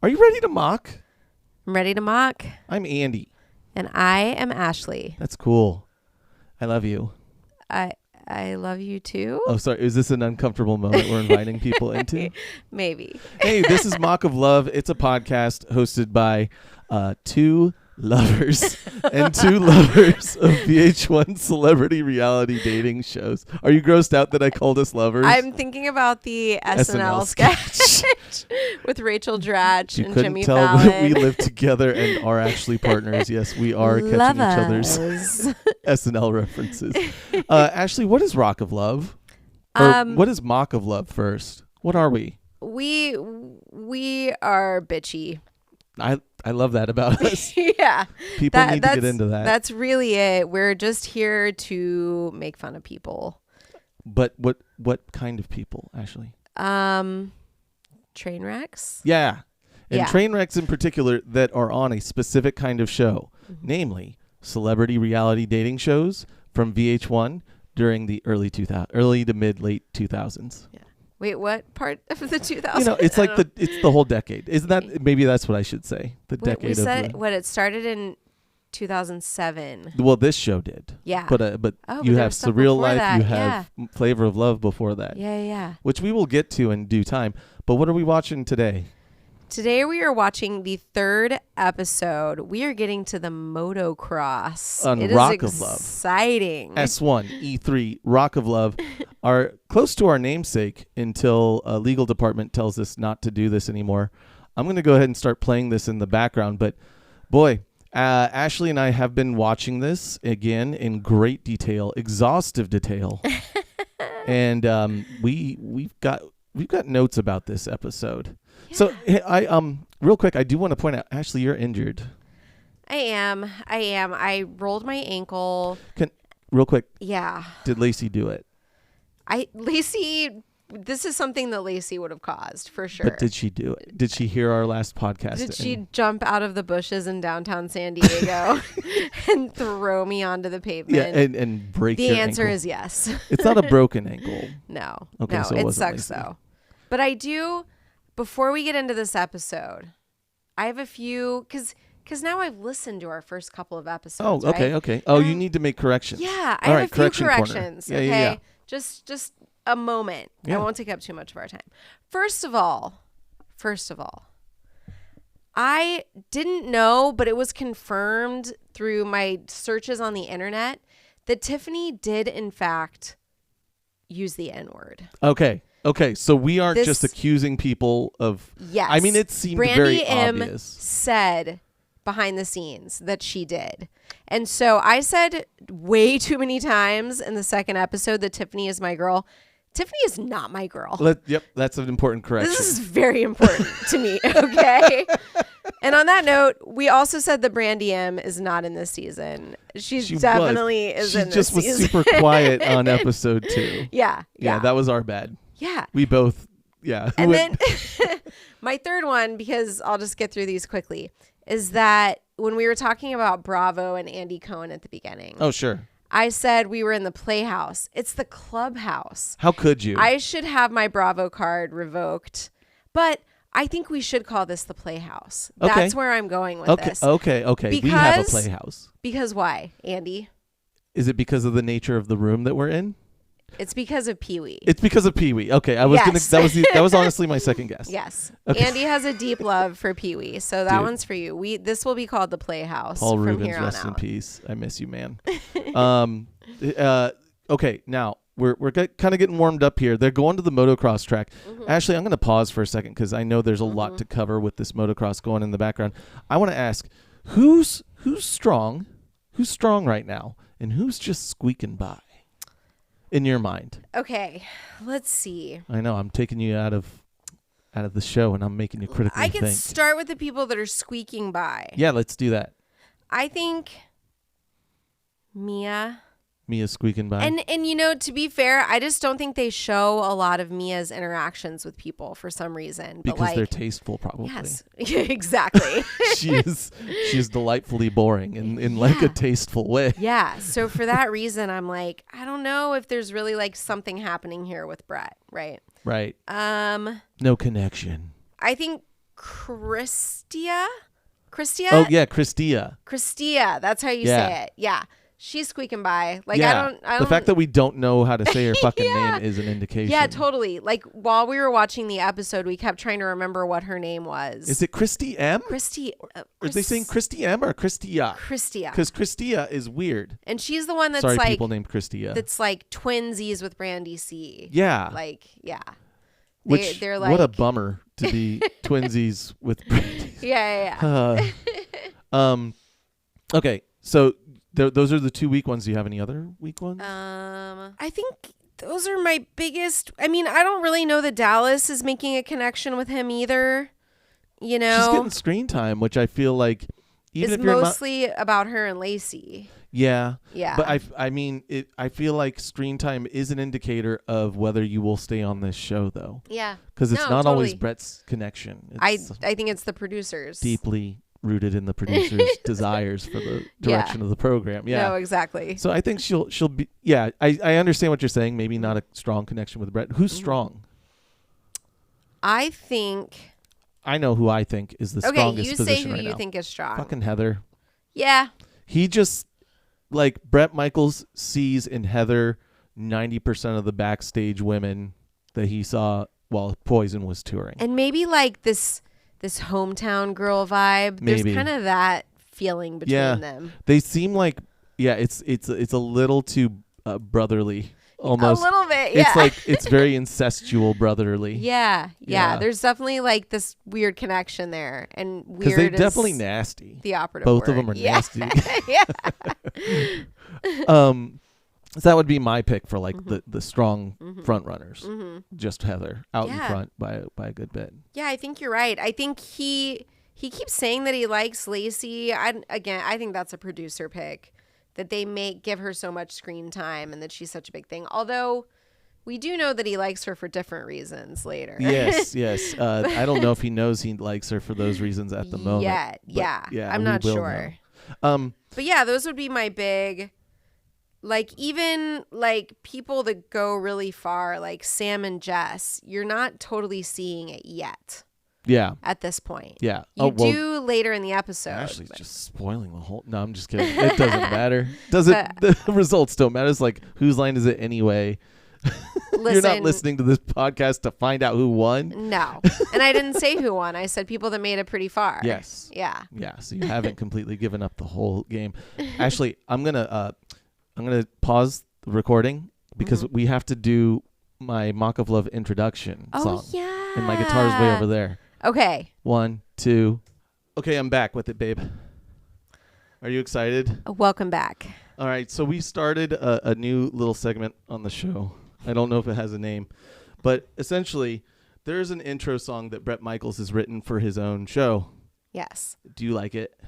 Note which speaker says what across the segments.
Speaker 1: Are you ready to mock?
Speaker 2: I'm ready to mock.
Speaker 1: I'm Andy.
Speaker 2: And I am Ashley.
Speaker 1: That's cool. I love you.
Speaker 2: I love you too.
Speaker 1: Oh, sorry. Is this an uncomfortable moment we're inviting people into?
Speaker 2: Maybe.
Speaker 1: Hey, this is Mock of Love. It's a podcast hosted by two lovers and two lovers of VH1 celebrity reality dating shows. Are you grossed out that I called us lovers?
Speaker 2: I'm thinking about the SNL sketch with Rachel Dratch and Jimmy
Speaker 1: tell
Speaker 2: Fallon.
Speaker 1: That we live together and are actually partners. Yes, we are catching each other's SNL references. Ashley, what is Rock of Love? Or what is Mock of Love first? What are we?
Speaker 2: We are bitchy.
Speaker 1: I love that about us.
Speaker 2: Yeah.
Speaker 1: People need to get into that.
Speaker 2: That's really it. We're just here to make fun of people.
Speaker 1: But what kind of people, Ashley?
Speaker 2: Train wrecks.
Speaker 1: Yeah. And train wrecks in particular that are on a specific kind of show, namely celebrity reality dating shows from VH1 during the early to late 2000s.
Speaker 2: Yeah. Wait, what part of the 2000s?
Speaker 1: You know, it's like it's the whole decade. Isn't that, maybe that's what I should say. The decade
Speaker 2: we said
Speaker 1: of
Speaker 2: it started in 2007.
Speaker 1: Well, this show did.
Speaker 2: Yeah.
Speaker 1: But you have Surreal Life, you have Flavor of Love before that.
Speaker 2: Yeah.
Speaker 1: Which we will get to in due time. But what are we watching today?
Speaker 2: Today we are watching the third episode. We are getting to the motocross.
Speaker 1: On
Speaker 2: it
Speaker 1: Rock
Speaker 2: is
Speaker 1: of Love.
Speaker 2: Exciting.
Speaker 1: S1, E3, Rock of Love are close to our namesake until a legal department tells us not to do this anymore. I'm going to go ahead and start playing this in the background. But boy, Ashley and I have been watching this again in great detail, exhaustive detail. And we've got notes about this episode. Yeah. So I real quick, I do want to point out, Ashley, you're injured.
Speaker 2: I am. I rolled my ankle.
Speaker 1: Real quick.
Speaker 2: Yeah.
Speaker 1: Did Lacey do it?
Speaker 2: This is something that Lacey would have caused for sure.
Speaker 1: But did she do it? Did she hear our last podcast?
Speaker 2: Did she jump out of the bushes in downtown San Diego and throw me onto the pavement?
Speaker 1: Yeah, and break your ankle?
Speaker 2: The answer is yes.
Speaker 1: It's not a broken ankle.
Speaker 2: No.
Speaker 1: Okay,
Speaker 2: no,
Speaker 1: so
Speaker 2: it sucks though. But I do, before we get into this episode, I have a few, because now I've listened to our first couple of episodes.
Speaker 1: Oh, okay,
Speaker 2: right?
Speaker 1: Okay. Oh, you need to make corrections.
Speaker 2: Yeah, I have a few corrections.
Speaker 1: Yeah,
Speaker 2: okay,
Speaker 1: yeah.
Speaker 2: Just a moment.
Speaker 1: Yeah.
Speaker 2: I won't take up too much of our time. First of all, I didn't know, but it was confirmed through my searches on the internet that Tiffany did in fact use the N-word.
Speaker 1: Okay, so we aren't just accusing people of...
Speaker 2: Yes.
Speaker 1: I mean, it seemed very obvious.
Speaker 2: Said behind the scenes that she did. And so I said way too many times in the second episode that Tiffany is my girl. Tiffany is not my girl.
Speaker 1: Yep, that's an important correction.
Speaker 2: This is very important to me, okay? And on that note, we also said that Brandy M is not in this season. She definitely is in this season. She just
Speaker 1: was super quiet on episode 2.
Speaker 2: Yeah.
Speaker 1: That was our bad.
Speaker 2: Yeah.
Speaker 1: We both, yeah.
Speaker 2: And then my third one, because I'll just get through these quickly, is that when we were talking about Bravo and Andy Cohen at the beginning.
Speaker 1: Oh, sure.
Speaker 2: I said we were in the Playhouse. It's the Clubhouse.
Speaker 1: How could you?
Speaker 2: I should have my Bravo card revoked, but I think we should call this the Playhouse.
Speaker 1: Okay.
Speaker 2: That's where I'm going with this.
Speaker 1: Okay. We have a Playhouse.
Speaker 2: Because why, Andy?
Speaker 1: Is it because of the nature of the room that we're in?
Speaker 2: It's because of Pee-wee.
Speaker 1: It's because of Pee-wee. Okay, I was that was honestly my second guess.
Speaker 2: Yes.
Speaker 1: Okay.
Speaker 2: Andy has a deep love for Pee-wee, so that one's for you. This will be called the Playhouse.
Speaker 1: Paul
Speaker 2: from
Speaker 1: Rubens,
Speaker 2: here on
Speaker 1: rest
Speaker 2: out.
Speaker 1: in peace. I miss you, man. Okay, now we're kind of getting warmed up here. They're going to the motocross track. Ashley, I'm going to pause for a second because I know there's a lot to cover with this motocross going in the background. I want to ask, who's strong? Who's strong right now, and who's just squeaking by? In your mind.
Speaker 2: Okay, let's see.
Speaker 1: I know I'm taking you out of the show and I'm making you critically think.
Speaker 2: I can start with the people that are squeaking by.
Speaker 1: Yeah, let's do that.
Speaker 2: I think Mia's
Speaker 1: squeaking by.
Speaker 2: And you know, to be fair, I just don't think they show a lot of Mia's interactions with people for some reason.
Speaker 1: Because they're tasteful, probably.
Speaker 2: Yes, exactly.
Speaker 1: she is delightfully boring in like a tasteful way.
Speaker 2: Yeah. So for that reason, I'm like, I don't know if there's really like something happening here with Bret, right?
Speaker 1: Right. No connection.
Speaker 2: I think Christia.
Speaker 1: Oh yeah, Christia.
Speaker 2: Christia. That's how you say it. Yeah. She's squeaking by. Like
Speaker 1: yeah.
Speaker 2: I don't.
Speaker 1: The fact that we don't know how to say her fucking
Speaker 2: Yeah.
Speaker 1: name is an indication.
Speaker 2: Yeah, totally. Like while we were watching the episode, we kept trying to remember what her name was.
Speaker 1: Is it Christy M?
Speaker 2: Christy?
Speaker 1: Are they saying Christy M or Christia?
Speaker 2: Christia.
Speaker 1: Because Christia is weird.
Speaker 2: And she's the one that's
Speaker 1: Sorry,
Speaker 2: like
Speaker 1: people named Christia.
Speaker 2: that's like twinsies with Brandy C.
Speaker 1: Yeah.
Speaker 2: Like yeah.
Speaker 1: They're like, what a bummer to be twinsies with Brandy.
Speaker 2: Yeah.
Speaker 1: Okay, so those are the 2 weak ones. Do you have any other weak ones?
Speaker 2: I think those are my biggest. I mean, I don't really know that Dallas is making a connection with him either. You know,
Speaker 1: she's getting screen time, which I feel like even
Speaker 2: it's
Speaker 1: if you're
Speaker 2: mostly about her and Lacey.
Speaker 1: Yeah.
Speaker 2: Yeah.
Speaker 1: But I mean, I feel like screen time is an indicator of whether you will stay on this show, though.
Speaker 2: Yeah.
Speaker 1: Because it's not always Bret's connection. It's
Speaker 2: I think it's the producers.
Speaker 1: Deeply rooted in the producer's desires for the direction of the program. Yeah.
Speaker 2: No, exactly.
Speaker 1: So I think she'll be. Yeah. I understand what you're saying. Maybe not a strong connection with Bret. Who's strong?
Speaker 2: I think.
Speaker 1: I know who I think is the strongest position right now.
Speaker 2: Okay, you say who you think is strong.
Speaker 1: Fucking Heather.
Speaker 2: Yeah.
Speaker 1: He just. Like Bret Michaels sees in Heather 90% of the backstage women that he saw while Poison was touring.
Speaker 2: And maybe like this hometown girl vibe.
Speaker 1: Maybe.
Speaker 2: There's kind of that feeling between them.
Speaker 1: They seem like it's a little too brotherly. Almost
Speaker 2: a little bit, yeah.
Speaker 1: It's like it's very incestual brotherly.
Speaker 2: Yeah. There's definitely like this weird connection there, and weird
Speaker 1: because they're definitely nasty.
Speaker 2: The operative
Speaker 1: Both
Speaker 2: word.
Speaker 1: of them are nasty.
Speaker 2: Yeah.
Speaker 1: So that would be my pick for like the strong front runners. Just Heather out in front by a good bit. Yeah,
Speaker 2: I think you're right. I think he keeps saying that he likes Lacey. I think that's a producer pick. That they give her so much screen time and that she's such a big thing. Although we do know that he likes her for different reasons later.
Speaker 1: Yes. I don't know if he knows he likes her for those reasons at the moment.
Speaker 2: Yeah. I'm not sure. But yeah, those would be my big, like even like people that go really far, like Sam and Jess, you're not totally seeing it yet.
Speaker 1: Yeah.
Speaker 2: At this point.
Speaker 1: Yeah.
Speaker 2: You do later in the episode.
Speaker 1: Ashley's just spoiling the whole. No, I'm just kidding. It doesn't matter. The results don't matter. It's like, whose line is it anyway? You're not listening to this podcast to find out who won.
Speaker 2: No. And I didn't say who won. I said people that made it pretty far.
Speaker 1: Yes.
Speaker 2: Yeah.
Speaker 1: Yeah. So you haven't completely given up the whole game. Ashley, I'm gonna pause the recording because we have to do my Mock of Love introduction song.
Speaker 2: Yeah.
Speaker 1: And my guitar's way over there.
Speaker 2: Okay.
Speaker 1: 1, 2. Okay, I'm back with it, babe. Are you excited?
Speaker 2: Welcome back.
Speaker 1: All right, so we started a new little segment on the show. I don't know if it has a name, but essentially, there's an intro song that Bret Michaels has written for his own show.
Speaker 2: Yes.
Speaker 1: Do you like it?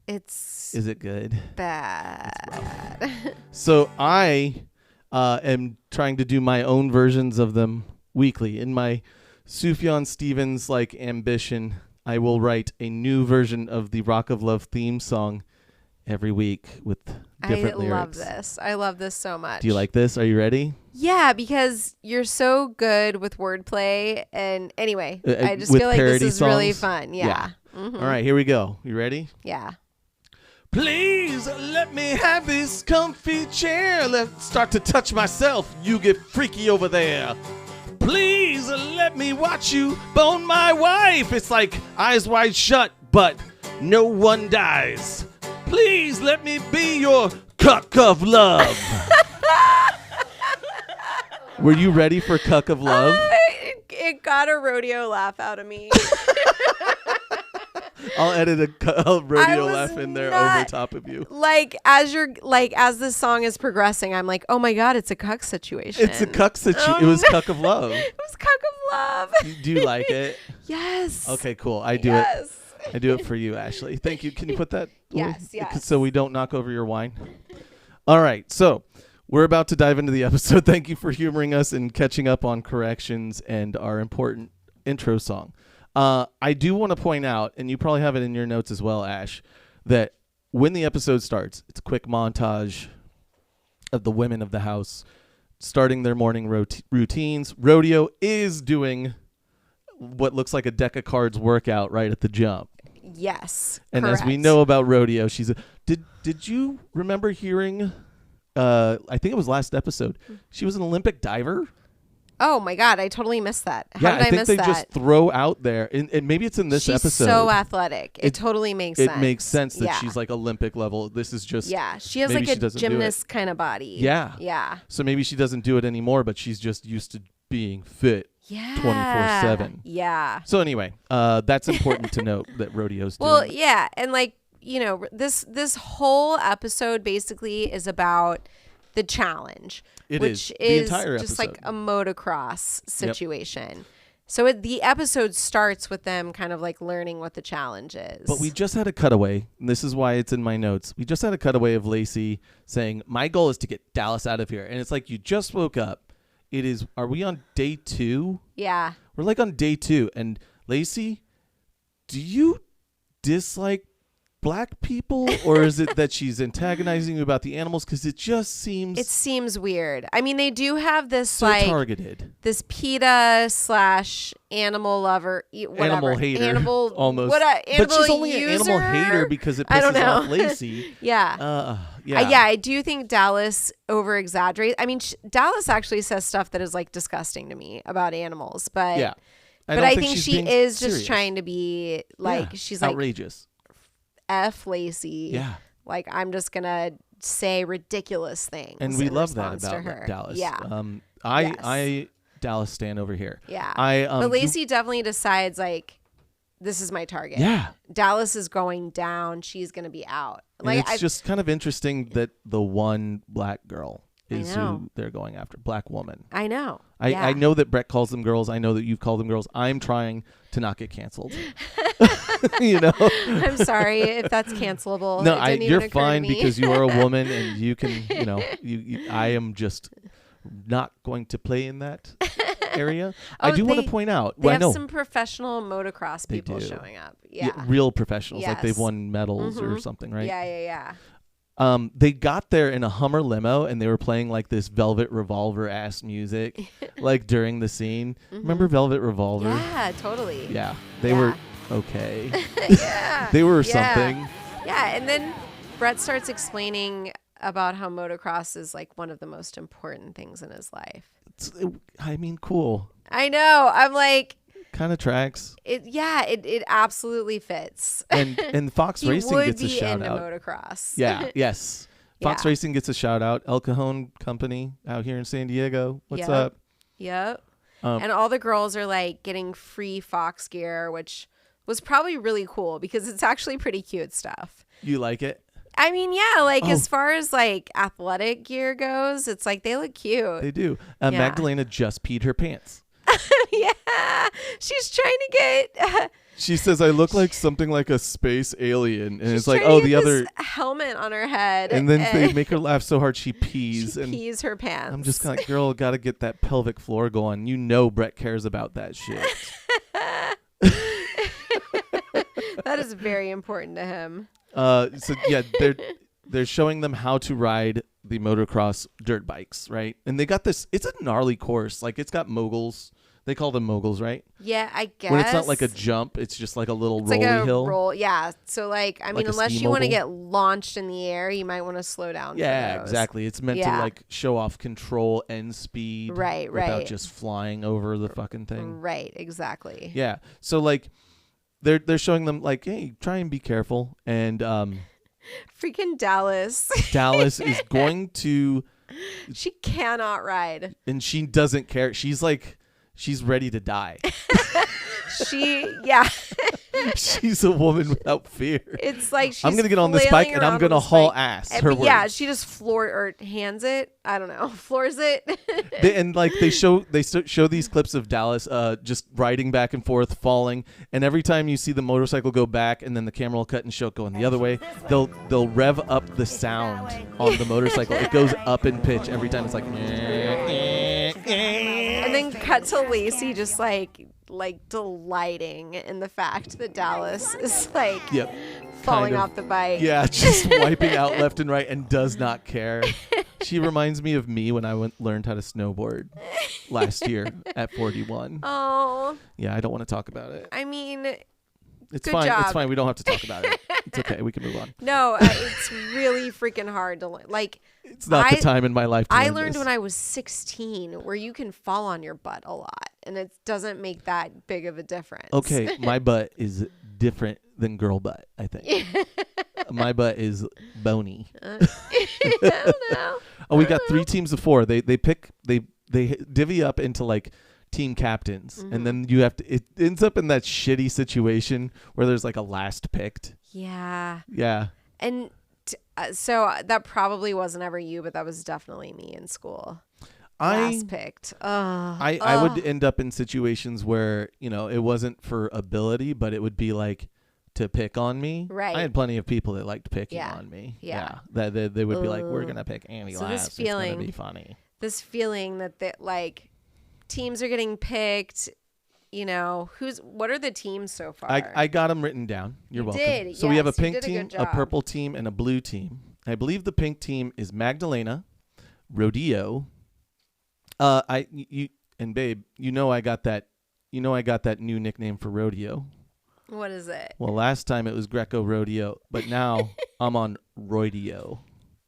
Speaker 2: Is
Speaker 1: it good?
Speaker 2: Bad.
Speaker 1: So I am trying to do my own versions of them weekly. In my Sufjan Stevens like ambition, I will write a new version of the Rock of Love theme song every week with different lyrics.
Speaker 2: I love this so much.
Speaker 1: Do you like this? Are you ready?
Speaker 2: Yeah, because you're so good with wordplay. And anyway, I just feel like this is really fun. Yeah.
Speaker 1: All right, here we go. You ready?
Speaker 2: Yeah.
Speaker 1: Please let me have this comfy chair. Let's start to touch myself. You get freaky over there. Please let me watch you bone my wife. It's like Eyes Wide Shut, but no one dies. Please let me be your cuck of love. Were you ready for cuck of love?
Speaker 2: It got a rodeo laugh out of me.
Speaker 1: I'll edit a rodeo laugh in there over top of you.
Speaker 2: Like as the song is progressing, I'm like, oh my god, it's a cuck situation.
Speaker 1: It's a cuck situation. It was cuck of love.
Speaker 2: It was cuck of love.
Speaker 1: Do you like it?
Speaker 2: Yes.
Speaker 1: Okay, cool. I do it. I do it for you, Ashley. Thank you. Can you put that?
Speaker 2: Yes.
Speaker 1: So we don't knock over your wine. All right. So we're about to dive into the episode. Thank you for humoring us and catching up on corrections and our important intro song. I do want to point out, and you probably have it in your notes as well, Ash, that when the episode starts, it's a quick montage of the women of the house starting their morning routines. Rodeo is doing what looks like a deck of cards workout right at the jump.
Speaker 2: Yes.
Speaker 1: And
Speaker 2: correct.
Speaker 1: as we know about rodeo, did you remember hearing, I think it was last episode, she was an Olympic diver?
Speaker 2: Oh my God, I totally missed that. How
Speaker 1: Yeah,
Speaker 2: did
Speaker 1: I think
Speaker 2: miss
Speaker 1: they
Speaker 2: that?
Speaker 1: just throw out there, and maybe it's in this
Speaker 2: She's
Speaker 1: episode.
Speaker 2: so athletic. It totally makes sense.
Speaker 1: It makes sense that
Speaker 2: Yeah.
Speaker 1: she's like Olympic level. This is just
Speaker 2: she has
Speaker 1: maybe
Speaker 2: like
Speaker 1: she
Speaker 2: a
Speaker 1: doesn't do it.
Speaker 2: gymnast kind of body.
Speaker 1: Yeah. So maybe she doesn't do it anymore, but she's just used to being fit 24/7.
Speaker 2: Yeah.
Speaker 1: So anyway, that's important to note that rodeo's doing.
Speaker 2: Well, yeah, and like, you know, this whole episode basically is about the challenge, which
Speaker 1: the entire
Speaker 2: just
Speaker 1: episode.
Speaker 2: like a motocross situation. So the episode starts with them kind of like learning what the challenge is.
Speaker 1: But we just had a cutaway, and this is why it's in my notes. We just had a cutaway of Lacey saying, "My goal is to get Dallas out of here." And it's like, you just woke up. Are we on day 2?
Speaker 2: Yeah.
Speaker 1: We're like on day 2. And Lacey, do you dislike black people, or is it that she's antagonizing you about the animals? Because it just seems...
Speaker 2: It seems weird. I mean, they do have this
Speaker 1: so
Speaker 2: like...
Speaker 1: targeted.
Speaker 2: This PETA/animal lover, whatever.
Speaker 1: Animal hater.
Speaker 2: Animal...
Speaker 1: Almost.
Speaker 2: What animal
Speaker 1: but she's only
Speaker 2: user?
Speaker 1: an animal hater because it
Speaker 2: I don't
Speaker 1: pisses
Speaker 2: know.
Speaker 1: off Lacey.
Speaker 2: Yeah.
Speaker 1: Yeah.
Speaker 2: I do think Dallas over exaggerates. I mean, Dallas actually says stuff that is like disgusting to me about animals, but
Speaker 1: Yeah.
Speaker 2: But I think
Speaker 1: she's
Speaker 2: she
Speaker 1: being
Speaker 2: is
Speaker 1: serious.
Speaker 2: just trying to be like, she's like,
Speaker 1: outrageous.
Speaker 2: F Lacey.
Speaker 1: Yeah.
Speaker 2: Like, I'm just going to say ridiculous things.
Speaker 1: And we
Speaker 2: in
Speaker 1: love that
Speaker 2: response to
Speaker 1: about
Speaker 2: her.
Speaker 1: Dallas.
Speaker 2: Yeah.
Speaker 1: I Dallas stand over here.
Speaker 2: Yeah.
Speaker 1: do-
Speaker 2: But Lacey definitely decides, like, this is my target.
Speaker 1: Yeah.
Speaker 2: Dallas is going down. She's going to be out.
Speaker 1: And it's just kind of interesting that the one black girl is who they're going after. Black woman.
Speaker 2: I know.
Speaker 1: I know that Bret calls them girls. I know that you've called them girls. I'm trying to not get canceled. You know?
Speaker 2: I'm sorry if that's cancelable.
Speaker 1: No,
Speaker 2: It didn't even
Speaker 1: you're
Speaker 2: occur to
Speaker 1: fine
Speaker 2: me.
Speaker 1: because you are a woman and you can, you know, I am just not going to play in that area. I do want to point out.
Speaker 2: They
Speaker 1: I
Speaker 2: have
Speaker 1: know.
Speaker 2: some professional motocross people
Speaker 1: do.
Speaker 2: showing up. Yeah.
Speaker 1: Real professionals, like they've
Speaker 2: Yes.
Speaker 1: won medals or something, right?
Speaker 2: Yeah.
Speaker 1: They got there in a Hummer limo and they were playing like this Velvet Revolver ass music, like during the scene. Remember Velvet Revolver?
Speaker 2: Yeah, totally.
Speaker 1: Yeah, they were okay.
Speaker 2: Yeah.
Speaker 1: They were something.
Speaker 2: Yeah, and then Bret starts explaining about how motocross is like one of the most important things in his life.
Speaker 1: I mean, cool.
Speaker 2: I know. I'm like,
Speaker 1: Kind of tracks.
Speaker 2: It absolutely fits.
Speaker 1: And Fox
Speaker 2: He
Speaker 1: Racing
Speaker 2: would
Speaker 1: gets a
Speaker 2: be
Speaker 1: shout
Speaker 2: into
Speaker 1: out.
Speaker 2: motocross.
Speaker 1: Yeah, yes. Fox
Speaker 2: Yeah.
Speaker 1: Racing gets a shout out. El Cajon Company out here in San Diego. What's
Speaker 2: Yep.
Speaker 1: up?
Speaker 2: Yep.
Speaker 1: Um,
Speaker 2: And all the girls are like getting free Fox gear, which was probably really cool because it's actually pretty cute stuff.
Speaker 1: You like it?
Speaker 2: I mean, yeah, like as far as like athletic gear goes, it's like they look cute.
Speaker 1: They do.
Speaker 2: Yeah.
Speaker 1: Magdalena just peed her pants.
Speaker 2: Yeah. She's trying to get
Speaker 1: She says, I look like something like a space alien. And
Speaker 2: she's
Speaker 1: it's like,
Speaker 2: trying to
Speaker 1: the
Speaker 2: get
Speaker 1: other.
Speaker 2: this helmet on her head.
Speaker 1: And then they make her laugh so hard she pees.
Speaker 2: she
Speaker 1: and
Speaker 2: pees her pants.
Speaker 1: I'm just kind of like, girl, got to get that pelvic floor going. You know Bret cares about that shit.
Speaker 2: That is very important to him.
Speaker 1: So yeah, they're showing them how to ride the motocross dirt bikes, right? And they got this. It's a gnarly course. Like it's got moguls. They call them moguls, right?
Speaker 2: Yeah, I guess.
Speaker 1: When it's not like a jump, it's just like a little
Speaker 2: It's
Speaker 1: rolly
Speaker 2: like a
Speaker 1: hill.
Speaker 2: roll. Yeah. So like, I mean,
Speaker 1: Like a
Speaker 2: unless
Speaker 1: ski
Speaker 2: you want to
Speaker 1: mogul?
Speaker 2: get launched in the air, you might want to slow down.
Speaker 1: Yeah,
Speaker 2: for those.
Speaker 1: exactly. It's meant to
Speaker 2: Yeah.
Speaker 1: like show off control and speed,
Speaker 2: Right,
Speaker 1: without
Speaker 2: right.
Speaker 1: just flying over the fucking thing.
Speaker 2: Right. Exactly.
Speaker 1: Yeah. So like, they're showing them like, hey, try and be careful. And
Speaker 2: Freaking Dallas.
Speaker 1: Dallas is going to,
Speaker 2: She cannot ride.
Speaker 1: and she doesn't care. She's like, she's ready to die.
Speaker 2: Yeah.
Speaker 1: She's a woman without fear.
Speaker 2: It's like she's
Speaker 1: I'm gonna get on this bike
Speaker 2: flailing
Speaker 1: and I'm
Speaker 2: around
Speaker 1: gonna
Speaker 2: on this
Speaker 1: haul
Speaker 2: bike.
Speaker 1: ass.
Speaker 2: And-
Speaker 1: Her
Speaker 2: but yeah,
Speaker 1: words.
Speaker 2: she just hands it. I don't know, floors it.
Speaker 1: And like they show these clips of Dallas just riding back and forth, falling, and every time you see the motorcycle go back and then the camera will cut and show it going the other way, they'll rev up the sound on the motorcycle. It goes up in pitch every time. It's like
Speaker 2: And then cut to Lacey just like delighting in the fact that Dallas is like
Speaker 1: Yep.
Speaker 2: falling
Speaker 1: kind of.
Speaker 2: off the bike.
Speaker 1: Yeah, just wiping out left and right and does not care. She reminds me of me when I learned how to snowboard last year at 41.
Speaker 2: Oh.
Speaker 1: Yeah, I don't want to talk about it.
Speaker 2: I mean,
Speaker 1: It's
Speaker 2: good
Speaker 1: fine.
Speaker 2: job.
Speaker 1: It's fine. We don't have to talk about it. It's okay. We can move on.
Speaker 2: No, it's really freaking hard to learn. Like,
Speaker 1: It's not the time in my life to
Speaker 2: I
Speaker 1: learn
Speaker 2: learned
Speaker 1: this.
Speaker 2: when I was 16 where you can fall on your butt a lot and it doesn't make that big of a difference.
Speaker 1: Okay, my butt is different than girl butt, I think. My butt is bony.
Speaker 2: I don't know.
Speaker 1: Oh, we got 3 teams of 4. They divvy up into like team captains, and then you have to. It ends up in that shitty situation where there's like a last picked.
Speaker 2: Yeah.
Speaker 1: Yeah.
Speaker 2: And so that probably wasn't ever you, but that was definitely me in school. Last picked.
Speaker 1: I would end up in situations where, it wasn't for ability, but it would be like to pick on me.
Speaker 2: Right.
Speaker 1: I had plenty of people that liked picking on me.
Speaker 2: Yeah.
Speaker 1: That they would be like, we're going to pick Annie
Speaker 2: So
Speaker 1: last.
Speaker 2: this feeling,
Speaker 1: it's going to be funny.
Speaker 2: This feeling that like teams are getting picked, what are the teams so far?
Speaker 1: I got them written down. You're welcome.
Speaker 2: Did.
Speaker 1: So we have a
Speaker 2: Yes, you
Speaker 1: pink
Speaker 2: did a
Speaker 1: team,
Speaker 2: good
Speaker 1: a
Speaker 2: job.
Speaker 1: purple team, and a blue team. I believe the pink team is Magdalena, Rodeo. And babe, I got that new nickname for rodeo.
Speaker 2: What is it?
Speaker 1: Well, last time it was Greco Rodeo, but now I'm on Roideo.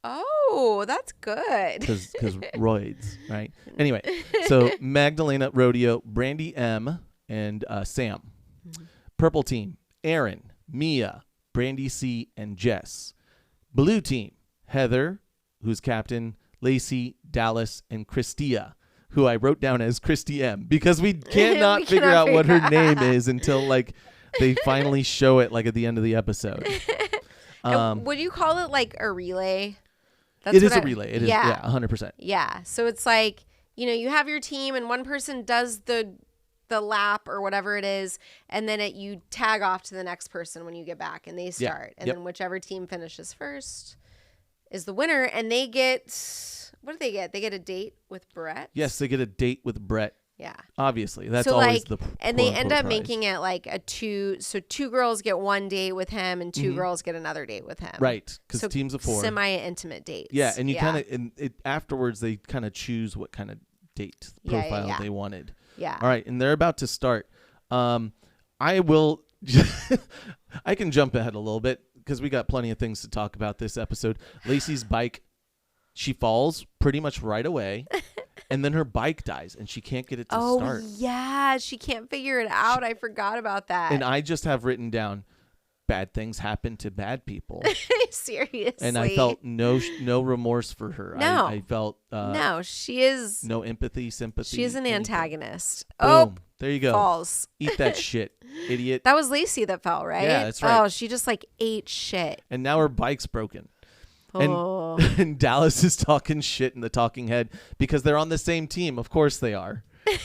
Speaker 2: Oh, that's good.
Speaker 1: Because roids, right? Anyway, so Magdalena, Rodeo, Brandy M, and Sam.
Speaker 2: Mm-hmm.
Speaker 1: Purple team, Aaron, Mia, Brandy C, and Jess. Blue team, Heather, who's captain, Lacey, Dallas, and Christia, who I wrote down as Christy M, because we cannot figure out what her name is until like they finally show it like at the end of the episode.
Speaker 2: Would you call it like a relay?
Speaker 1: It is a relay. It is, 100%.
Speaker 2: Yeah. So it's like, you have your team and one person does the lap or whatever it is, and then you tag off to the next person when you get back and they start. And then whichever team finishes first is the winner, and they get, what do they get? They get a date with Bret?
Speaker 1: Yes, they get a date with Bret.
Speaker 2: Yeah.
Speaker 1: Obviously. That's
Speaker 2: so
Speaker 1: always
Speaker 2: like,
Speaker 1: the
Speaker 2: and they end up
Speaker 1: prize.
Speaker 2: making it like so 2 girls get one date with him and 2 girls get another date with him.
Speaker 1: Right, because
Speaker 2: So
Speaker 1: teams of 4.
Speaker 2: semi-intimate dates.
Speaker 1: Yeah, and you kind of, afterwards they kind of choose what kind of date profile they wanted.
Speaker 2: Yeah.
Speaker 1: All right, and they're about to start. I will, I can jump ahead a little bit because we got plenty of things to talk about this episode. Lacey's bike, she falls pretty much right away. And then her bike dies, and she can't get it to start.
Speaker 2: Oh, yeah. She can't figure it out. I forgot about that.
Speaker 1: And I just have written down, bad things happen to bad people.
Speaker 2: Seriously.
Speaker 1: And I felt no remorse for her.
Speaker 2: No.
Speaker 1: I felt
Speaker 2: no, she is.
Speaker 1: no empathy, sympathy.
Speaker 2: She is an
Speaker 1: anything.
Speaker 2: antagonist.
Speaker 1: Boom.
Speaker 2: Oh,
Speaker 1: There you go.
Speaker 2: falls.
Speaker 1: Eat that shit, idiot.
Speaker 2: That was Lacey that fell, right?
Speaker 1: Yeah, that's right.
Speaker 2: Oh, she just like ate shit.
Speaker 1: And now her bike's broken.
Speaker 2: Oh.
Speaker 1: And Dallas is talking shit in the talking head because they're on the same team. Of course they are.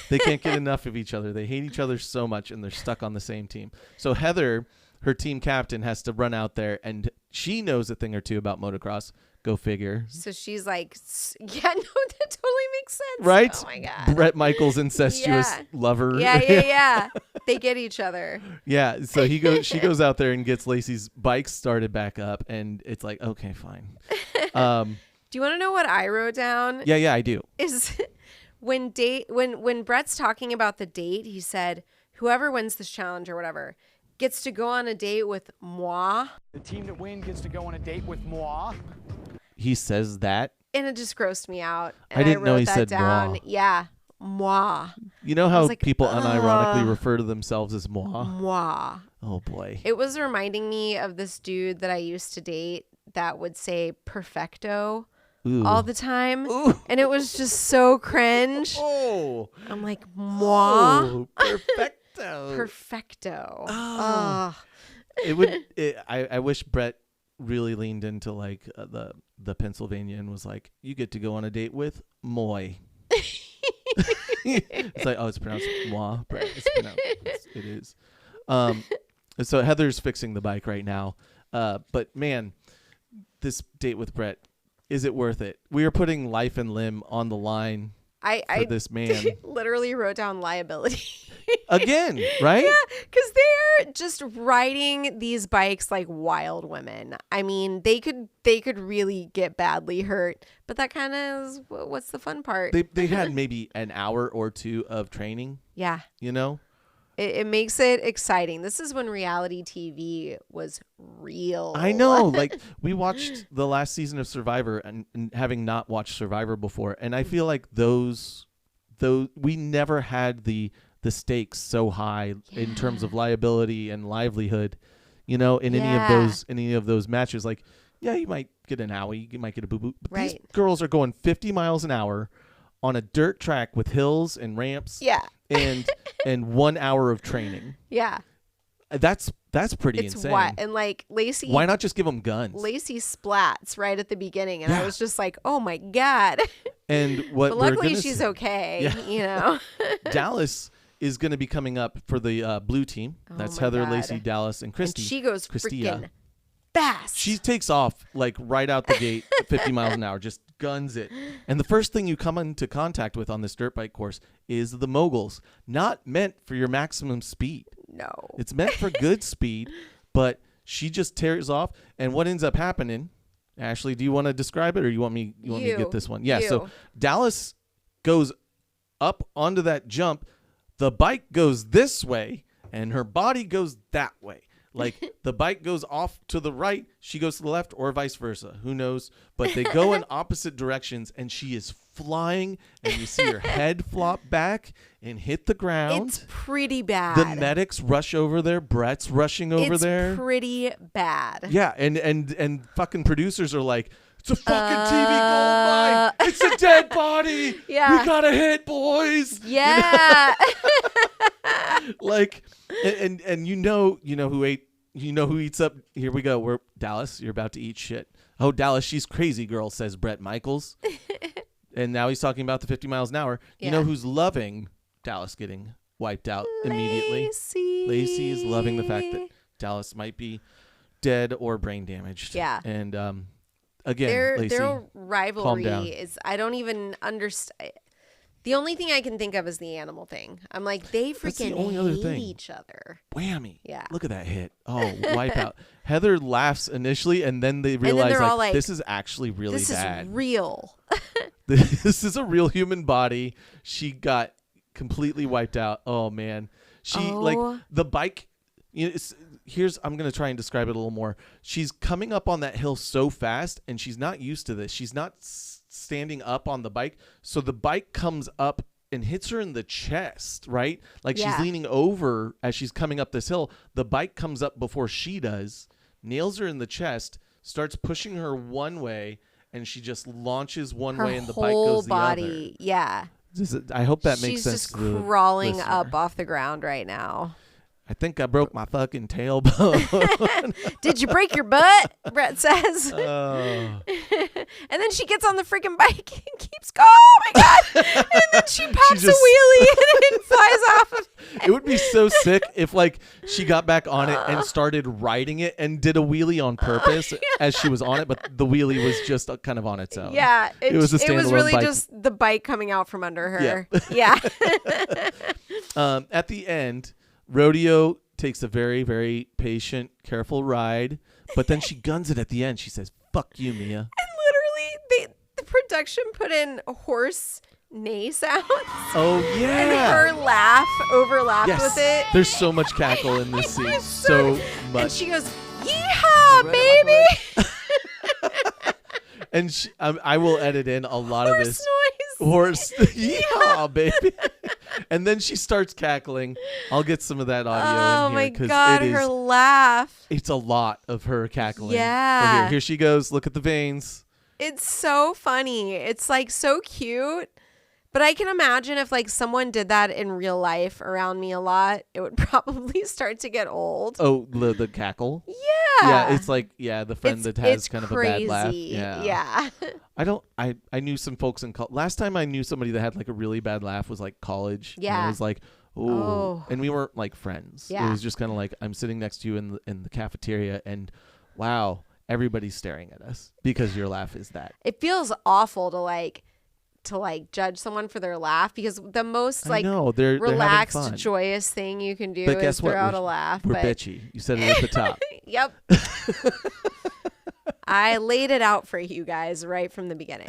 Speaker 1: They can't get enough of each other. They hate each other so much, and they're stuck on the same team. So Heather, her team captain, has to run out there, and she knows a thing or two about motocross. Go figure.
Speaker 2: So she's like, yeah, no, that totally makes sense.
Speaker 1: Right?
Speaker 2: Oh, my God.
Speaker 1: Bret Michaels' incestuous lover.
Speaker 2: Yeah. They get each other.
Speaker 1: Yeah, so she goes out there and gets Lacey's bike started back up, and it's like, okay, fine.
Speaker 2: Do you want to know what I wrote down?
Speaker 1: Yeah, I do.
Speaker 2: Is when Bret's talking about the date, he said, whoever wins this challenge or whatever gets to go on a date with moi.
Speaker 3: The team that wins gets to go on a date with moi.
Speaker 1: He says that.
Speaker 2: And it just grossed me out. And
Speaker 1: I didn't know
Speaker 2: wrote
Speaker 1: he
Speaker 2: that
Speaker 1: said
Speaker 2: down.
Speaker 1: moi.
Speaker 2: Yeah, moi.
Speaker 1: You know how
Speaker 2: like,
Speaker 1: people unironically refer to themselves as moi?
Speaker 2: Moi.
Speaker 1: Oh, boy.
Speaker 2: It was reminding me of this dude that I used to date that would say perfecto
Speaker 1: Ooh.
Speaker 2: all the time.
Speaker 1: Ooh.
Speaker 2: And it was just so cringe.
Speaker 1: Oh.
Speaker 2: I'm like, moi?
Speaker 1: Oh, perfecto.
Speaker 2: Perfecto.
Speaker 1: Oh. I wish Bret really leaned into like the Pennsylvania and was like, you get to go on a date with Moy. It's like, oh, it's pronounced moi. Bret. It is. So Heather's fixing the bike right now. But man, this date with Bret, is it worth it? We are putting life and limb on the line
Speaker 2: I
Speaker 1: this man.
Speaker 2: literally wrote down liability.
Speaker 1: Again, right?
Speaker 2: Yeah, because they're just riding these bikes like wild women. I mean, they could really get badly hurt, but that kind of is what's the fun part.
Speaker 1: They had maybe an hour or two of training.
Speaker 2: Yeah.
Speaker 1: You know?
Speaker 2: It makes it exciting. This is when reality TV was real.
Speaker 1: I know. Like, we watched the last season of Survivor and having not watched Survivor before, and I feel like those we never had the stakes so high in terms of liability and livelihood, you know, in any of those matches. Like, yeah, you might get an owie, you might get a boo-boo, but these girls are going 50 miles an hour on a dirt track with hills and ramps.
Speaker 2: Yeah.
Speaker 1: and 1 hour of training.
Speaker 2: Yeah.
Speaker 1: That's pretty insane.
Speaker 2: And like Lacey,
Speaker 1: why not just give them guns?
Speaker 2: Lacey splats right at the beginning, and I was just like, "Oh my god!"
Speaker 1: And what?
Speaker 2: But luckily, she's okay.
Speaker 1: Yeah.
Speaker 2: You know,
Speaker 1: Dallas is going to be coming up for the blue team. That's Heather,
Speaker 2: God.
Speaker 1: Lacey, Dallas, and Christy.
Speaker 2: And she goes
Speaker 1: Christia.
Speaker 2: freaking fast.
Speaker 1: She takes off like right out the gate at 50 miles an hour, just guns it. And the first thing you come into contact with on this dirt bike course is the moguls, not meant for your maximum speed.
Speaker 2: No.
Speaker 1: It's meant for good speed, but she just tears off. And what ends up happening, Ashley, do you want to describe it, or you want me to get this one? Yeah, so Dallas goes up onto that jump. The bike goes this way, and her body goes that way. Like, the bike goes off to the right, she goes to the left, or vice versa. Who knows? But they go in opposite directions, and she is flying, and you see her head flop back and hit the ground.
Speaker 2: It's pretty bad.
Speaker 1: The medics rush over there. Bret's rushing over there.
Speaker 2: It's pretty bad.
Speaker 1: Yeah, and fucking producers are like, it's a fucking TV gold mine. It's a dead body.
Speaker 2: Yeah.
Speaker 1: We gotta hit, boys.
Speaker 2: Yeah.
Speaker 1: Like, and you know who eats up. Here we go. We're Dallas. You're about to eat shit. Oh, Dallas, she's crazy, girl, says Bret Michaels. And now he's talking about the 50 miles an hour.
Speaker 2: Yeah.
Speaker 1: You know who's loving Dallas getting wiped out immediately? Lacey is loving the fact that Dallas might be dead or brain damaged.
Speaker 2: Yeah.
Speaker 1: And again, Lacey,
Speaker 2: their rivalry
Speaker 1: calm down.
Speaker 2: is, I don't even understand. The only thing I can think of is the animal thing. I'm like, they freaking hate each other.
Speaker 1: Whammy.
Speaker 2: Yeah.
Speaker 1: Look at that hit. Oh, wipe out. Heather laughs initially, and then they realize like, this is actually really
Speaker 2: this
Speaker 1: bad.
Speaker 2: This is real.
Speaker 1: This is a real human body. She got completely wiped out. Oh, man. Like, the bike, I'm going to try and describe it a little more. She's coming up on that hill so fast, and she's not used to this. She's not standing up on the bike, so the bike comes up and hits her in the chest, right? Like, she's leaning over as she's coming up this hill. The bike comes up before she does, nails her in the chest, starts pushing her one way, and she just launches one way and the bike goes the other.
Speaker 2: Yeah.
Speaker 1: I hope that makes sense.
Speaker 2: She's just crawling up off the ground right now.
Speaker 1: I think I broke my fucking tailbone.
Speaker 2: Did you break your butt? Bret says. And then she gets on the freaking bike and keeps going. Oh my God. And then she pops a wheelie and flies off of it.
Speaker 1: It would be so sick if like she got back on it and started riding it and did a wheelie on purpose as she was on it, but the wheelie was just kind of on its own.
Speaker 2: Yeah.
Speaker 1: It was a standalone
Speaker 2: It was really
Speaker 1: bike.
Speaker 2: just the bike coming out from under her. Yeah.
Speaker 1: At the end, Rodeo takes a very, very patient, careful ride, but then she guns it at the end. She says, "Fuck you, Mia."
Speaker 2: And literally, the production put in horse neigh sounds.
Speaker 1: Oh, yeah.
Speaker 2: And her laugh overlapped with it.
Speaker 1: There's so much cackle in this scene. So much.
Speaker 2: And she goes, "Yeehaw, baby."
Speaker 1: And I will edit in a lot of this.
Speaker 2: Horse
Speaker 1: noise. Yeehaw, baby. And then she starts cackling. I'll get some of that audio in here.
Speaker 2: Oh my God, her laugh.
Speaker 1: It's a lot of her cackling.
Speaker 2: Yeah.
Speaker 1: Here she goes. Look at the veins.
Speaker 2: It's so funny. It's like so cute. But I can imagine if like someone did that in real life around me a lot, it would probably start to get old.
Speaker 1: Oh, the cackle?
Speaker 2: Yeah.
Speaker 1: Yeah, it's like, the friend that has kind of
Speaker 2: crazy.
Speaker 1: a bad laugh.
Speaker 2: Yeah.
Speaker 1: I knew some folks in college. Last time I knew somebody that had like a really bad laugh was like college.
Speaker 2: Yeah.
Speaker 1: And I was like, oh. And we weren't like friends.
Speaker 2: Yeah.
Speaker 1: It was just kind of like, I'm sitting next to you in the cafeteria and wow, everybody's staring at us because your laugh is that.
Speaker 2: It feels awful to to like judge someone for their laugh, because the most
Speaker 1: I
Speaker 2: like
Speaker 1: know, they're having
Speaker 2: relaxed,
Speaker 1: fun.
Speaker 2: joyous thing you can do
Speaker 1: But
Speaker 2: is
Speaker 1: guess what?
Speaker 2: throw out a laugh.
Speaker 1: We're
Speaker 2: but
Speaker 1: bitchy. You said it at the top.
Speaker 2: Yep. I laid it out for you guys right from the beginning.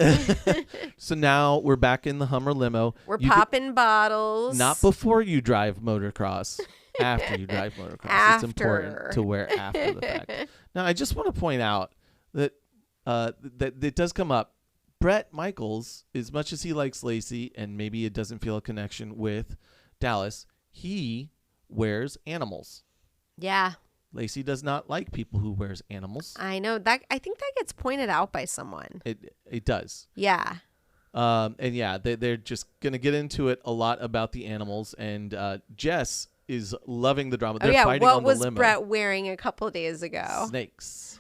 Speaker 1: So now we're back in the Hummer limo.
Speaker 2: We're
Speaker 1: You
Speaker 2: popping bottles.
Speaker 1: not before you drive motocross. After you drive motocross. It's important to wear after the fact. Now, I just want to point out that that it does come up. Bret Michaels, as much as he likes Lacey and maybe it doesn't feel a connection with Dallas, he wears animals.
Speaker 2: Yeah.
Speaker 1: Lacey does not like people who wears animals.
Speaker 2: I know that. I think that gets pointed out by someone.
Speaker 1: It does.
Speaker 2: Yeah.
Speaker 1: And yeah, they're just gonna get into it a lot about the animals. And Jess is loving the drama. They're fighting on the limo.
Speaker 2: What was Bret wearing a couple of days ago?
Speaker 1: Snakes.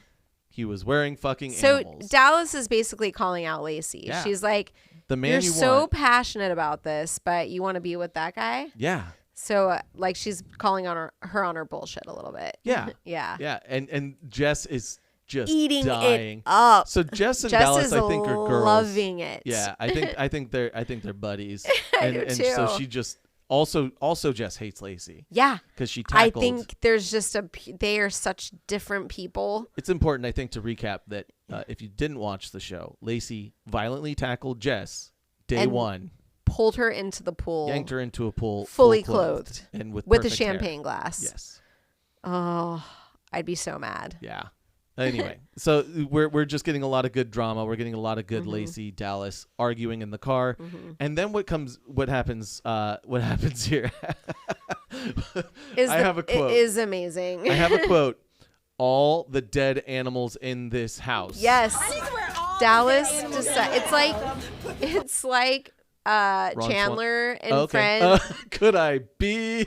Speaker 1: He was wearing fucking
Speaker 2: So
Speaker 1: animals.
Speaker 2: Dallas is basically calling out Lacey.
Speaker 1: Yeah.
Speaker 2: She's like,
Speaker 1: The man
Speaker 2: "You're
Speaker 1: you
Speaker 2: so
Speaker 1: want.
Speaker 2: passionate about this, but you want to be with that guy."
Speaker 1: Yeah.
Speaker 2: So like she's calling on her on her bullshit a little bit.
Speaker 1: Yeah.
Speaker 2: Yeah.
Speaker 1: Yeah. And Jess is just
Speaker 2: Eating
Speaker 1: dying.
Speaker 2: it up.
Speaker 1: So Jess and
Speaker 2: Jess
Speaker 1: Dallas,
Speaker 2: is
Speaker 1: I think, are girls.
Speaker 2: loving it.
Speaker 1: Yeah, I think they're buddies.
Speaker 2: I do
Speaker 1: and
Speaker 2: too.
Speaker 1: so she just also Jess hates Lacey
Speaker 2: Yeah.
Speaker 1: because she
Speaker 2: I
Speaker 1: tackled.
Speaker 2: think there's just they are such different people.
Speaker 1: It's important, I think, to recap that if you didn't watch the show, Lacey violently tackled Jess day
Speaker 2: And
Speaker 1: one,
Speaker 2: Pulled her into the pool.
Speaker 1: yanked her into a pool,
Speaker 2: Fully
Speaker 1: full
Speaker 2: clothed.
Speaker 1: and with
Speaker 2: a
Speaker 1: perfect hair.
Speaker 2: champagne glass.
Speaker 1: Yes.
Speaker 2: Oh, I'd be so mad.
Speaker 1: Yeah. Anyway, so we're just getting a lot of good drama. We're getting a lot of good
Speaker 2: Mm-hmm.
Speaker 1: Lacey, Dallas arguing in the car, and then what happens here? I have a quote.
Speaker 2: It is amazing.
Speaker 1: I have a quote. All the dead animals in this house.
Speaker 2: Yes. Dallas it's like Chandler and Friends.
Speaker 1: Could I be?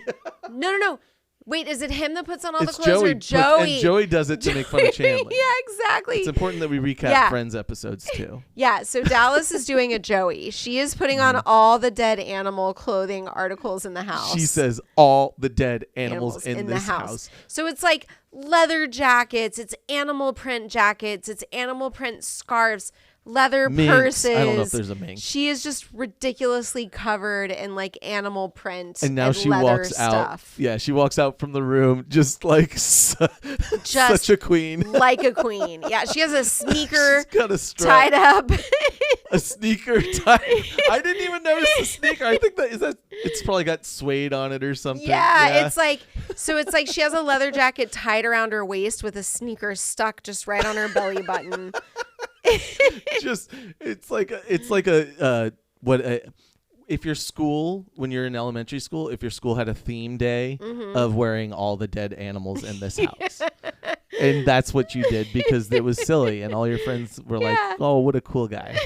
Speaker 2: No. Wait, is it him that puts on all
Speaker 1: It's
Speaker 2: the clothes or Joey?
Speaker 1: And Joey does it to make fun of Chandler.
Speaker 2: Yeah, exactly.
Speaker 1: It's important that we recap Friends episodes too.
Speaker 2: Yeah, so Dallas is doing a Joey. She is putting on all the dead animal clothing articles in the house.
Speaker 1: She says all the dead animals in this house.
Speaker 2: So it's like leather jackets, it's animal print jackets, it's animal print scarves, leather
Speaker 1: Minks.
Speaker 2: purses.
Speaker 1: I don't know if there's a mink.
Speaker 2: She is just ridiculously covered in like animal print
Speaker 1: And now she
Speaker 2: leather
Speaker 1: walks
Speaker 2: stuff.
Speaker 1: out. Yeah, she walks out from the room just like such a queen.
Speaker 2: Like a queen. Yeah, she has a sneaker
Speaker 1: She's got a strap.
Speaker 2: tied up.
Speaker 1: A sneaker tied. I didn't even notice the sneaker. I think it's probably got suede on it or something.
Speaker 2: Yeah, it's like she has a leather jacket tied around her waist with a sneaker stuck just right on her belly button.
Speaker 1: It's like if your school, when you're in elementary school, if your school had a theme day of wearing all the dead animals in this house. And that's what you did because it was silly and all your friends were like, "Oh, what a cool guy."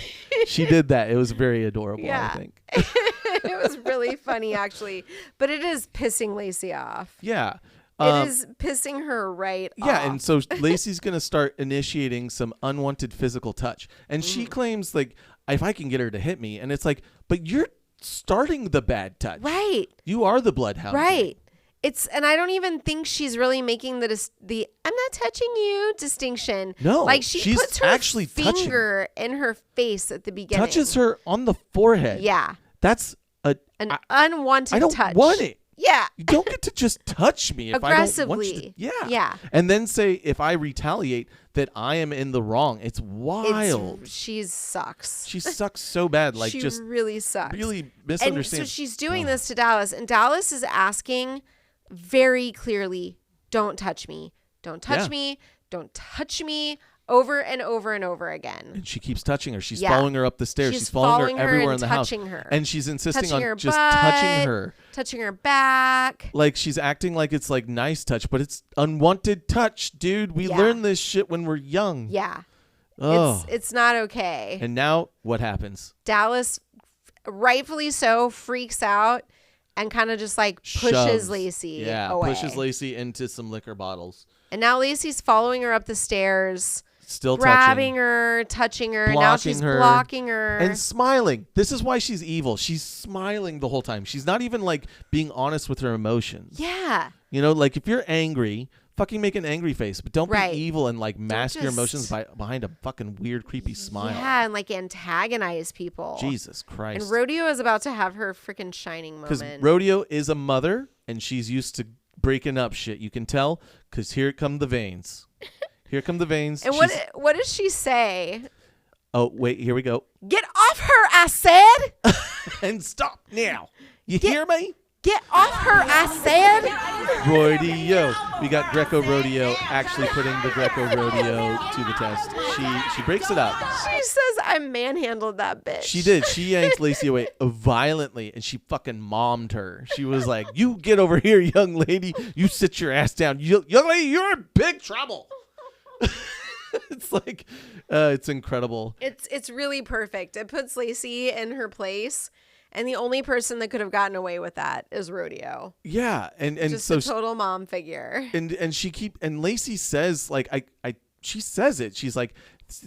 Speaker 1: She did that. It was very adorable, I think.
Speaker 2: It was really funny actually, but it is pissing Lacey off.
Speaker 1: Yeah.
Speaker 2: It is pissing her right off.
Speaker 1: Yeah, and so Lacey's going to start initiating some unwanted physical touch. And she claims, like, if I can get her to hit me. And it's like, but you're starting the bad touch.
Speaker 2: Right.
Speaker 1: You are the bloodhound.
Speaker 2: Right. And I don't even think she's really making the I'm not touching you distinction.
Speaker 1: No,
Speaker 2: like she's puts her
Speaker 1: actually
Speaker 2: finger in her face at the beginning.
Speaker 1: Touches her on the forehead.
Speaker 2: Yeah.
Speaker 1: That's
Speaker 2: an unwanted
Speaker 1: I don't
Speaker 2: touch.
Speaker 1: want it.
Speaker 2: Yeah.
Speaker 1: You don't get to just touch me if
Speaker 2: Aggressively.
Speaker 1: I don't want you to. Yeah.
Speaker 2: Yeah.
Speaker 1: And then say if I retaliate that I am in the wrong. It's wild.
Speaker 2: She sucks.
Speaker 1: She sucks so bad. Like
Speaker 2: she
Speaker 1: just
Speaker 2: really sucks.
Speaker 1: really misunderstands.
Speaker 2: And so she's doing this to Dallas, and Dallas is asking very clearly, "Don't touch me. Don't touch me. Don't touch me." Over and over and over again.
Speaker 1: And she keeps touching her. She's following her up the stairs. She's following her everywhere in the house.
Speaker 2: Her.
Speaker 1: And she's insisting
Speaker 2: touching
Speaker 1: on
Speaker 2: her
Speaker 1: just
Speaker 2: butt,
Speaker 1: touching her.
Speaker 2: Touching her back.
Speaker 1: Like she's acting like it's like nice touch, but it's unwanted touch, dude. We learn this shit when we're young.
Speaker 2: Yeah.
Speaker 1: Oh.
Speaker 2: It's not okay.
Speaker 1: And now what happens?
Speaker 2: Dallas, rightfully so, freaks out and kind of just like pushes Lacey away.
Speaker 1: Pushes Lacey into some liquor bottles.
Speaker 2: And now Lacey's following her up the stairs.
Speaker 1: Still
Speaker 2: grabbing her, touching her. Now she's blocking her.
Speaker 1: And smiling. This is why she's evil. She's smiling the whole time. She's not even like being honest with her emotions.
Speaker 2: Yeah.
Speaker 1: You know, like if you're angry, fucking make an angry face, but don't
Speaker 2: Right.
Speaker 1: be evil and like mask your
Speaker 2: just-
Speaker 1: emotions behind a fucking weird, creepy smile.
Speaker 2: Yeah, and like antagonize people.
Speaker 1: Jesus Christ.
Speaker 2: And Rodeo is about to have her freaking shining
Speaker 1: Because
Speaker 2: moment.
Speaker 1: Rodeo is a mother, and she's used to breaking up shit. You can tell, because here come the veins. Here come the veins.
Speaker 2: And what does she say?
Speaker 1: Oh, wait, here we go.
Speaker 2: Get off her, I said.
Speaker 1: And stop now. You hear me?
Speaker 2: Get off her, I said.
Speaker 1: Rodeo. We got Greco Rodeo actually putting the Greco Rodeo to the test. She breaks it up.
Speaker 2: She says I manhandled that bitch.
Speaker 1: She did. She yanked Lacey away violently, and she fucking mommed her. She was like, "You get over here, young lady. You sit your ass down. Young lady, you're in big trouble." It's like, it's incredible.
Speaker 2: It's really perfect. It puts Lacey in her place, and the only person that could have gotten away with that is Rodeo.
Speaker 1: Yeah, and
Speaker 2: Just
Speaker 1: so
Speaker 2: a total mom figure.
Speaker 1: and Lacey says like she says it. She's like,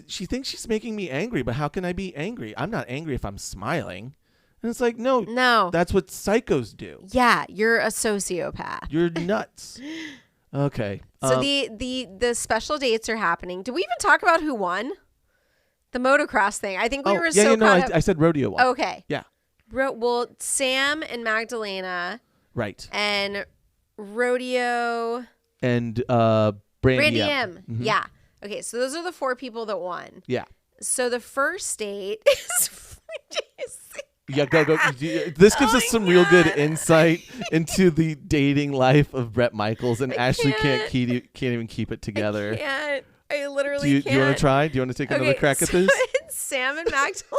Speaker 1: she thinks she's making me angry, but how can I be angry? I'm not angry if I'm smiling. And it's like, no, that's what psychos do.
Speaker 2: Yeah, you're a sociopath.
Speaker 1: You're nuts. Okay.
Speaker 2: So the special dates are happening. Did we even talk about who won? The motocross thing. I think we were so caught up.
Speaker 1: I said Rodeo won.
Speaker 2: Okay.
Speaker 1: Yeah.
Speaker 2: Well, Sam and Magdalena
Speaker 1: Right.
Speaker 2: and Rodeo
Speaker 1: And Brandy
Speaker 2: M.
Speaker 1: Mhm.
Speaker 2: Yeah. Okay, so those are the 4 people that won.
Speaker 1: Yeah.
Speaker 2: So the first date is
Speaker 1: Yeah, go. This gives us some real good insight into the dating life of Bret Michaels, and Ashley can't even keep it together.
Speaker 2: I literally
Speaker 1: Do you
Speaker 2: can't.
Speaker 1: want to try? Do you want to take another crack at this?
Speaker 2: It's Sam and Magdalena.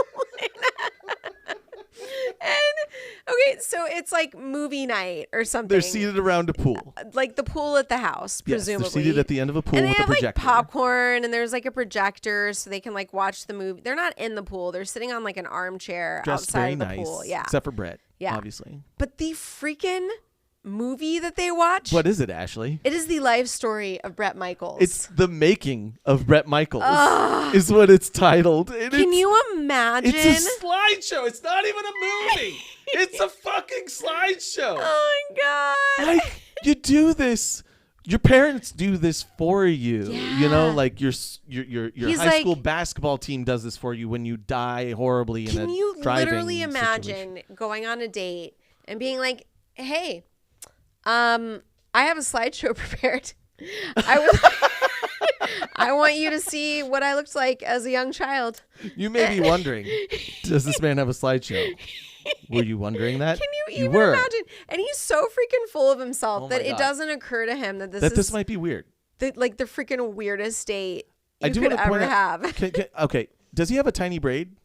Speaker 2: And okay, so it's like movie night or something.
Speaker 1: They're seated around a pool.
Speaker 2: Like the pool at the house,
Speaker 1: Yes,
Speaker 2: presumably.
Speaker 1: they're seated at the end of a pool
Speaker 2: and they
Speaker 1: with a
Speaker 2: have
Speaker 1: projector.
Speaker 2: like popcorn, and there's like a projector, so they can like watch the movie. They're not in the pool; they're sitting on like an armchair
Speaker 1: Dressed
Speaker 2: outside
Speaker 1: very
Speaker 2: of the
Speaker 1: nice,
Speaker 2: pool. Yeah,
Speaker 1: except for Bret.
Speaker 2: Yeah.
Speaker 1: Obviously.
Speaker 2: but the freaking movie that they watch.
Speaker 1: What is it, Ashley?
Speaker 2: It is the life story of Bret Michaels.
Speaker 1: It's the making of Bret Michaels. Is what it's titled.
Speaker 2: Can you imagine?
Speaker 1: It's a slideshow. It's not even a movie. It's a fucking slideshow.
Speaker 2: Oh my god!
Speaker 1: Like, you do this. Your parents do this for you. You know, like your
Speaker 2: He's
Speaker 1: high
Speaker 2: like,
Speaker 1: school basketball team does this for you when you die horribly in a
Speaker 2: Can you
Speaker 1: driving
Speaker 2: literally imagine
Speaker 1: situation.
Speaker 2: going on a date and being like, "Hey, I have a slideshow prepared. I want you to see what I looked like as a young child."
Speaker 1: You may be wondering, does this man have a slideshow? Were you wondering that?
Speaker 2: Can you even
Speaker 1: were.
Speaker 2: imagine? And he's so freaking full of himself
Speaker 1: Oh
Speaker 2: that
Speaker 1: my
Speaker 2: it
Speaker 1: God.
Speaker 2: doesn't occur to him that
Speaker 1: This might be weird.
Speaker 2: the freaking weirdest date
Speaker 1: I
Speaker 2: you
Speaker 1: do
Speaker 2: could
Speaker 1: want to
Speaker 2: ever
Speaker 1: point out.
Speaker 2: have.
Speaker 1: Okay, does he have a tiny braid?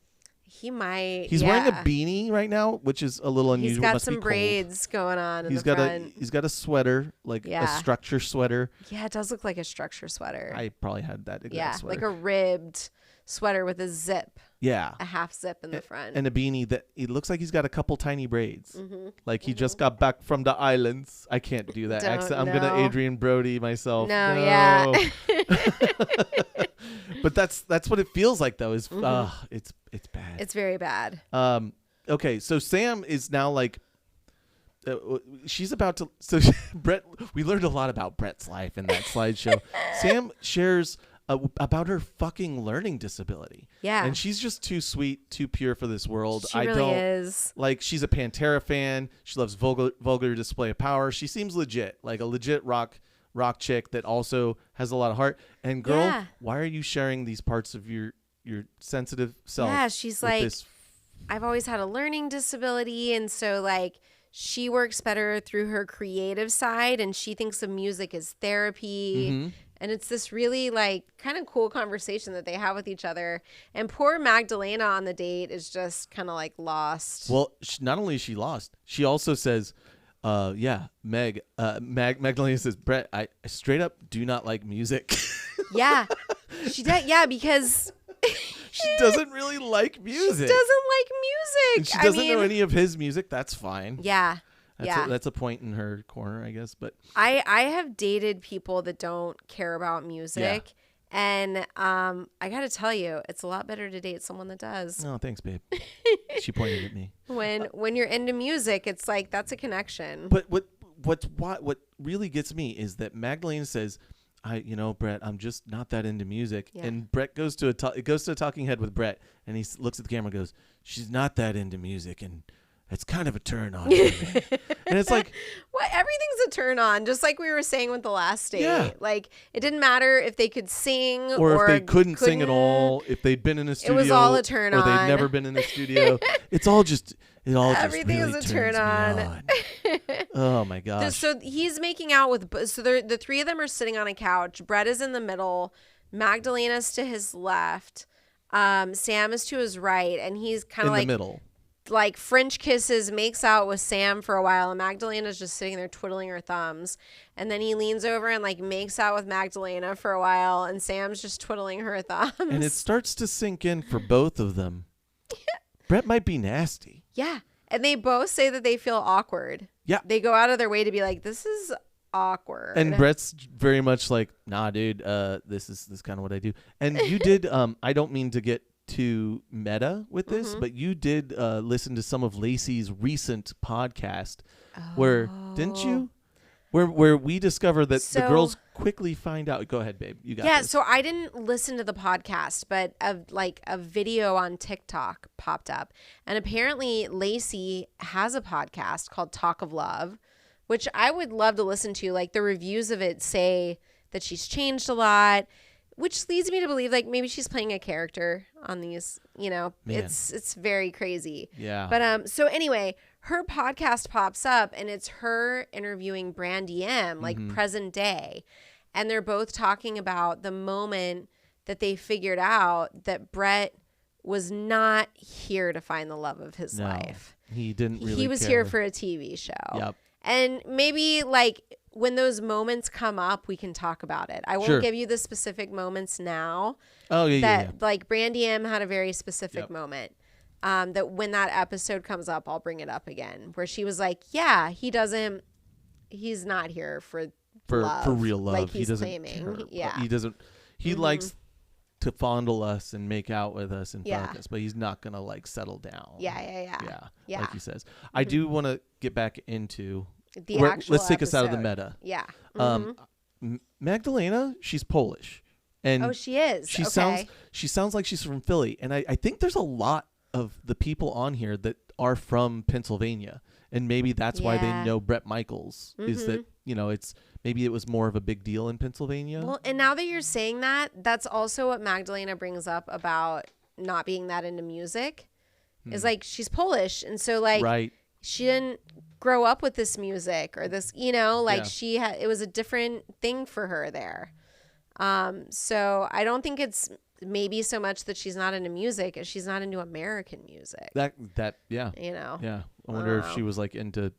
Speaker 2: He might.
Speaker 1: He's wearing a beanie right now, which is a little unusual.
Speaker 2: He's got
Speaker 1: Must be
Speaker 2: some
Speaker 1: cold.
Speaker 2: braids going on in
Speaker 1: He's
Speaker 2: the
Speaker 1: got
Speaker 2: front.
Speaker 1: he's got a sweater, like a
Speaker 2: Yeah.
Speaker 1: structure sweater.
Speaker 2: Yeah, it does look like a structure sweater.
Speaker 1: I probably had that exact
Speaker 2: Yeah,
Speaker 1: sweater.
Speaker 2: like a ribbed sweater with a zip,
Speaker 1: yeah,
Speaker 2: a half zip in the front.
Speaker 1: and a beanie that it looks like he's got a couple tiny braids.
Speaker 2: Mm-hmm.
Speaker 1: Like he just got back from the islands. I can't do that
Speaker 2: Don't
Speaker 1: accent. I'm
Speaker 2: know.
Speaker 1: gonna Adrian Brody myself.
Speaker 2: No, yeah.
Speaker 1: But that's what it feels like though. Is it's bad.
Speaker 2: It's very bad.
Speaker 1: Okay, so Sam is now like, she's about to. So Bret, we learned a lot about Bret's life in that slideshow. Sam shares about her fucking learning disability.
Speaker 2: Yeah.
Speaker 1: And she's just too sweet, too pure for this world.
Speaker 2: She really is.
Speaker 1: Like, she's a Pantera fan. She loves vulgar display of power. She seems legit, like a legit rock chick that also has a lot of heart. And girl,
Speaker 2: Yeah.
Speaker 1: why are you sharing these parts of your sensitive self?
Speaker 2: Yeah, she's
Speaker 1: with
Speaker 2: like,
Speaker 1: this?
Speaker 2: I've always had a learning disability, and so like she works better through her creative side, and she thinks of music as therapy.
Speaker 1: Mm-hmm.
Speaker 2: And it's this really like kind of cool conversation that they have with each other. And poor Magdalena on the date is just kind of like lost.
Speaker 1: Well, not only is she lost, she also says, Magdalena says, Bret, I straight up do not like music.
Speaker 2: Yeah, she does. Yeah, because
Speaker 1: She doesn't really like music.
Speaker 2: She doesn't like music.
Speaker 1: And she doesn't know any of his music. That's fine.
Speaker 2: Yeah.
Speaker 1: That's a point in her corner, I guess. But
Speaker 2: I have dated people that don't care about music. And I got to tell you, it's a lot better to date someone that does.
Speaker 1: oh, thanks, babe. She pointed at me.
Speaker 2: When you're into music, it's like that's a connection.
Speaker 1: But really gets me is that Magdalena says, Brett, I'm just not that into music.
Speaker 2: Yeah.
Speaker 1: And Brett goes to a talking head with Brett, and he looks at the camera and goes, she's not that into music, and it's kind of a turn on for me. And it's like,
Speaker 2: what? Everything's a turn on, just like we were saying with the last date.
Speaker 1: Yeah.
Speaker 2: Like, it didn't matter if they could sing
Speaker 1: or if they couldn't sing at all, if they'd been in a studio,
Speaker 2: it was all a turn
Speaker 1: or
Speaker 2: on.
Speaker 1: they'd never been in the studio. It all
Speaker 2: Everything
Speaker 1: just really
Speaker 2: is a turn
Speaker 1: turns me
Speaker 2: on.
Speaker 1: Oh my gosh.
Speaker 2: So he's making out with, the three of them are sitting on a couch. Brett is in the middle. Magdalena's to his left. Sam is to his right. And he's kind of
Speaker 1: in
Speaker 2: like
Speaker 1: the middle.
Speaker 2: Like French kisses, makes out with Sam for a while. And Magdalena's just sitting there twiddling her thumbs. And then he leans over and like makes out with Magdalena for a while. And Sam's just twiddling her thumbs.
Speaker 1: And it starts to sink in for both of them. Brett might be nasty.
Speaker 2: Yeah. And they both say that they feel awkward.
Speaker 1: Yeah.
Speaker 2: They go out of their way to be like, this is awkward.
Speaker 1: And Brett's very much like, nah, dude, this is kind of what I do. And you did, I don't mean to get too meta with this, but you did listen to some of Lacey's recent podcast where, didn't you? Where we discover that the girls quickly find out. Go ahead, babe. You got this.
Speaker 2: So I didn't listen to the podcast, but a video on TikTok popped up. And apparently Lacey has a podcast called Talk of Love, which I would love to listen to. Like the reviews of it say that she's changed a lot, which leads me to believe like maybe she's playing a character on these,
Speaker 1: Man.
Speaker 2: it's very crazy.
Speaker 1: Yeah.
Speaker 2: But so anyway, her podcast pops up and it's her interviewing Brandy M, like present day. And they're both talking about the moment that they figured out that Brett was not here to find the love of his life.
Speaker 1: He didn't really
Speaker 2: He was
Speaker 1: care.
Speaker 2: here for a TV show.
Speaker 1: Yep.
Speaker 2: And maybe like when those moments come up, we can talk about it. I won't give you the specific moments now.
Speaker 1: Oh, yeah.
Speaker 2: Like Brandy M had a very specific moment. That when that episode comes up, I'll bring it up again. Where she was like, yeah, he's not here for love,
Speaker 1: for real love.
Speaker 2: like he's
Speaker 1: he doesn't
Speaker 2: claiming.
Speaker 1: care.
Speaker 2: Yeah.
Speaker 1: He doesn't. He likes to fondle us and make out with us and fuck us, but he's not gonna like settle down.
Speaker 2: Yeah.
Speaker 1: Like he says. I do want to get back into
Speaker 2: The actual
Speaker 1: let's take us out of the
Speaker 2: episode.
Speaker 1: meta.
Speaker 2: Yeah.
Speaker 1: Magdalena, she's Polish, and
Speaker 2: she is.
Speaker 1: She
Speaker 2: okay.
Speaker 1: sounds like she's from Philly, and I think there's a lot of the people on here that are from Pennsylvania, and maybe that's why they know Bret Michaels. Is that it's maybe it was more of a big deal in Pennsylvania.
Speaker 2: Well, and now that you're saying that, that's also what Magdalena brings up about not being that into music. Is like she's Polish, and so like she didn't grow up with this music or this, she had, it was a different thing for her there. So I don't think it's maybe so much that she's not into music as she's not into American music.
Speaker 1: Yeah.
Speaker 2: Yeah.
Speaker 1: I wonder if she was like into,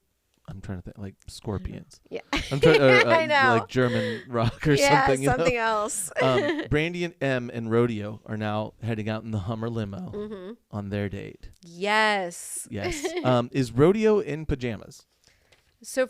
Speaker 1: I'm trying to think, like Scorpions.
Speaker 2: Yeah.
Speaker 1: I'm trying,
Speaker 2: I know.
Speaker 1: like German rock or something.
Speaker 2: Something else.
Speaker 1: Brandy and M and Rodeo are now heading out in the Hummer limo on their date.
Speaker 2: Yes.
Speaker 1: Yes. Is Rodeo in pajamas?
Speaker 2: So,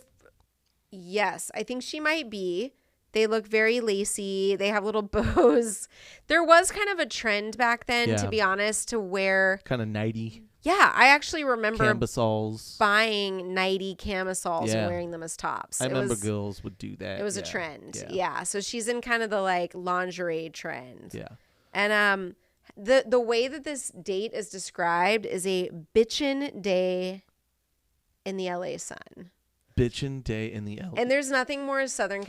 Speaker 2: yes, I think she might be. They look very lacy. They have little bows. There was kind of a trend back then, to be honest, to wear
Speaker 1: kind of nighty.
Speaker 2: Yeah, I actually remember
Speaker 1: camisoles,
Speaker 2: buying nighty camisoles and wearing them as tops.
Speaker 1: I remember girls would do that.
Speaker 2: It was a trend. Yeah. So she's in kind of the like lingerie trend.
Speaker 1: Yeah.
Speaker 2: And the way that this date is described is a bitchin' day in the LA sun.
Speaker 1: Bitchin' day in the LA.
Speaker 2: And there's nothing more Southern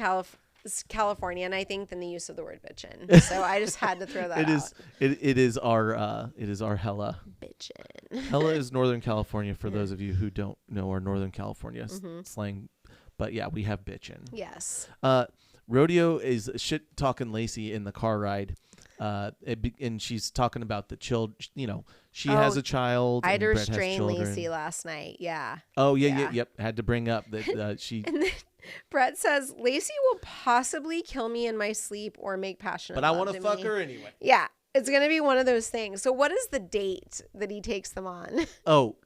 Speaker 2: Californian, I think, than the use of the word bitchin'. So I just had to throw that out.
Speaker 1: It is our hella.
Speaker 2: Bitchin'.
Speaker 1: Hella is Northern California for those of you who don't know our Northern California slang. But yeah, we have bitchin'.
Speaker 2: Yes.
Speaker 1: Rodeo is shit talking Lacey in the car ride. And she's talking about the child. She has a child.
Speaker 2: I had to
Speaker 1: and Bret has
Speaker 2: restrain
Speaker 1: children.
Speaker 2: Lacey last night. Yeah.
Speaker 1: Oh yep. Had to bring up that she.
Speaker 2: And then Bret says Lacey will possibly kill me in my sleep or make passionate.
Speaker 1: But I
Speaker 2: want
Speaker 1: to fuck her anyway.
Speaker 2: Yeah, it's gonna be one of those things. So what is the date that he takes them on?
Speaker 1: Oh,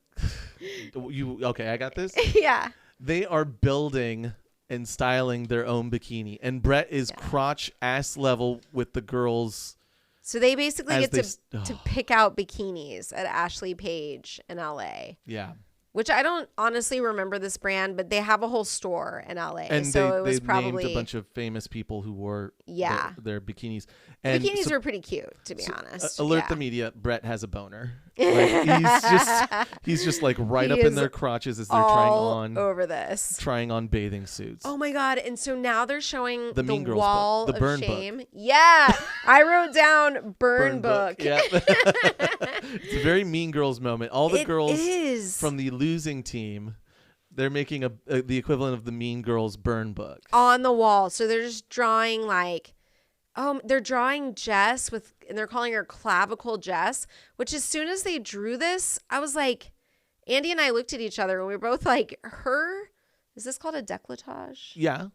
Speaker 1: okay? I got this.
Speaker 2: Yeah.
Speaker 1: They are building and styling their own bikini, and Bret is crotch ass level with the girls.
Speaker 2: So they basically get to pick out bikinis at Ashley Page in LA.
Speaker 1: Yeah.
Speaker 2: which I don't honestly remember this brand, but they have a whole store in LA.
Speaker 1: And
Speaker 2: so it was
Speaker 1: they
Speaker 2: probably
Speaker 1: named a bunch of famous people who wore
Speaker 2: Yeah.
Speaker 1: their bikinis.
Speaker 2: the
Speaker 1: And
Speaker 2: bikinis
Speaker 1: so-
Speaker 2: were pretty cute, to be honest.
Speaker 1: alert
Speaker 2: Yeah.
Speaker 1: the media, Bret has a boner. Like, he's just like right
Speaker 2: He
Speaker 1: up in
Speaker 2: is
Speaker 1: their crotches as they're
Speaker 2: all over this.
Speaker 1: trying on bathing suits.
Speaker 2: Oh my God. And so now they're showing
Speaker 1: The
Speaker 2: the
Speaker 1: Mean Girls book,
Speaker 2: wall
Speaker 1: the
Speaker 2: of
Speaker 1: burn book.
Speaker 2: shame. Yeah. I wrote down burn book.
Speaker 1: Yeah. It's a very Mean Girls moment. All the
Speaker 2: It
Speaker 1: girls
Speaker 2: is.
Speaker 1: from the losing team, they're making the equivalent of the Mean Girls burn book.
Speaker 2: On the wall. So they're just drawing like, they're drawing Jess and they're calling her Clavicle Jess, which as soon as they drew this, I was like, Andy and I looked at each other and we were both like, is this called a décolletage?
Speaker 1: Yeah.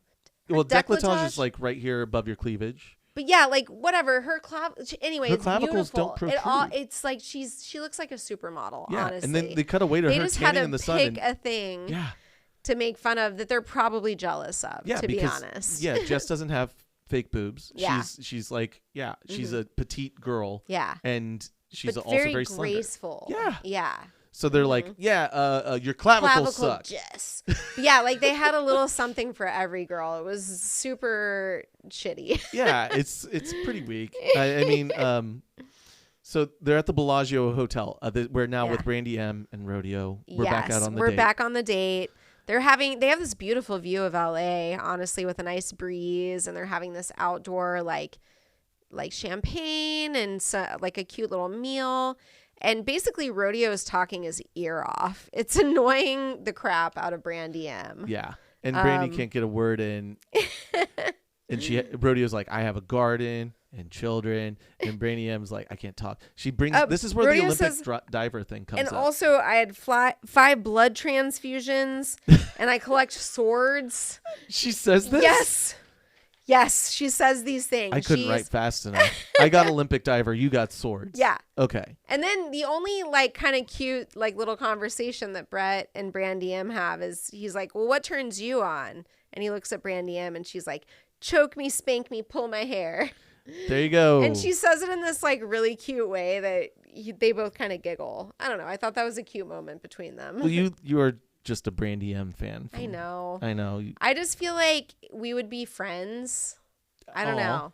Speaker 1: Well, décolletage
Speaker 2: décolletage
Speaker 1: is like right here above your cleavage.
Speaker 2: But yeah, like whatever, anyway,
Speaker 1: Her
Speaker 2: it's
Speaker 1: clavicles
Speaker 2: beautiful.
Speaker 1: don't protrude.
Speaker 2: It's like she looks like a supermodel,
Speaker 1: Yeah.
Speaker 2: honestly.
Speaker 1: And then they cut away to
Speaker 2: They
Speaker 1: her
Speaker 2: just had
Speaker 1: tanning
Speaker 2: to
Speaker 1: in the sun.
Speaker 2: pick a thing
Speaker 1: Yeah.
Speaker 2: to make fun of that they're probably jealous of,
Speaker 1: Yeah,
Speaker 2: to
Speaker 1: because,
Speaker 2: be honest.
Speaker 1: Yeah, Jess doesn't have fake boobs.
Speaker 2: Yeah.
Speaker 1: She's like, she's a petite girl.
Speaker 2: Yeah.
Speaker 1: And she's
Speaker 2: but
Speaker 1: also
Speaker 2: very
Speaker 1: very slender.
Speaker 2: graceful.
Speaker 1: Yeah.
Speaker 2: Yeah.
Speaker 1: So they're like, your clavicles suck.
Speaker 2: Jess. Yeah, like they had a little something for every girl. It was super shitty.
Speaker 1: Yeah, it's pretty weak. I mean, so they're at the Bellagio Hotel. We're now with Brandy M and Rodeo. We're back out on the date.
Speaker 2: We're back on the date. They have this beautiful view of LA, honestly, with a nice breeze, and they're having this outdoor like champagne and like a cute little meal. And basically, Rodeo is talking his ear off. It's annoying the crap out of Brandy M.
Speaker 1: Yeah, and Brandy can't get a word in. And Rodeo's like, I have a garden and children, and Brandy M's like, I can't talk. She brings this is where
Speaker 2: Rodeo
Speaker 1: the Olympic
Speaker 2: says,
Speaker 1: diver thing comes
Speaker 2: and
Speaker 1: up.
Speaker 2: also, I had 5 blood transfusions, and I collect swords.
Speaker 1: She says this?
Speaker 2: Yes, she says these things.
Speaker 1: I couldn't write fast enough. I got Olympic diver. You got swords.
Speaker 2: Yeah.
Speaker 1: Okay.
Speaker 2: And then the only like kind of cute like little conversation that Bret and Brandy M have is he's like, well, what turns you on? And he looks at Brandy M and she's like, choke me, spank me, pull my hair.
Speaker 1: There you go.
Speaker 2: And she says it in this like really cute way that they both kind of giggle. I don't know. I thought that was a cute moment between them.
Speaker 1: Well, you are just a Brandy M fan.
Speaker 2: I know.
Speaker 1: I
Speaker 2: just feel like we would be friends. I don't know.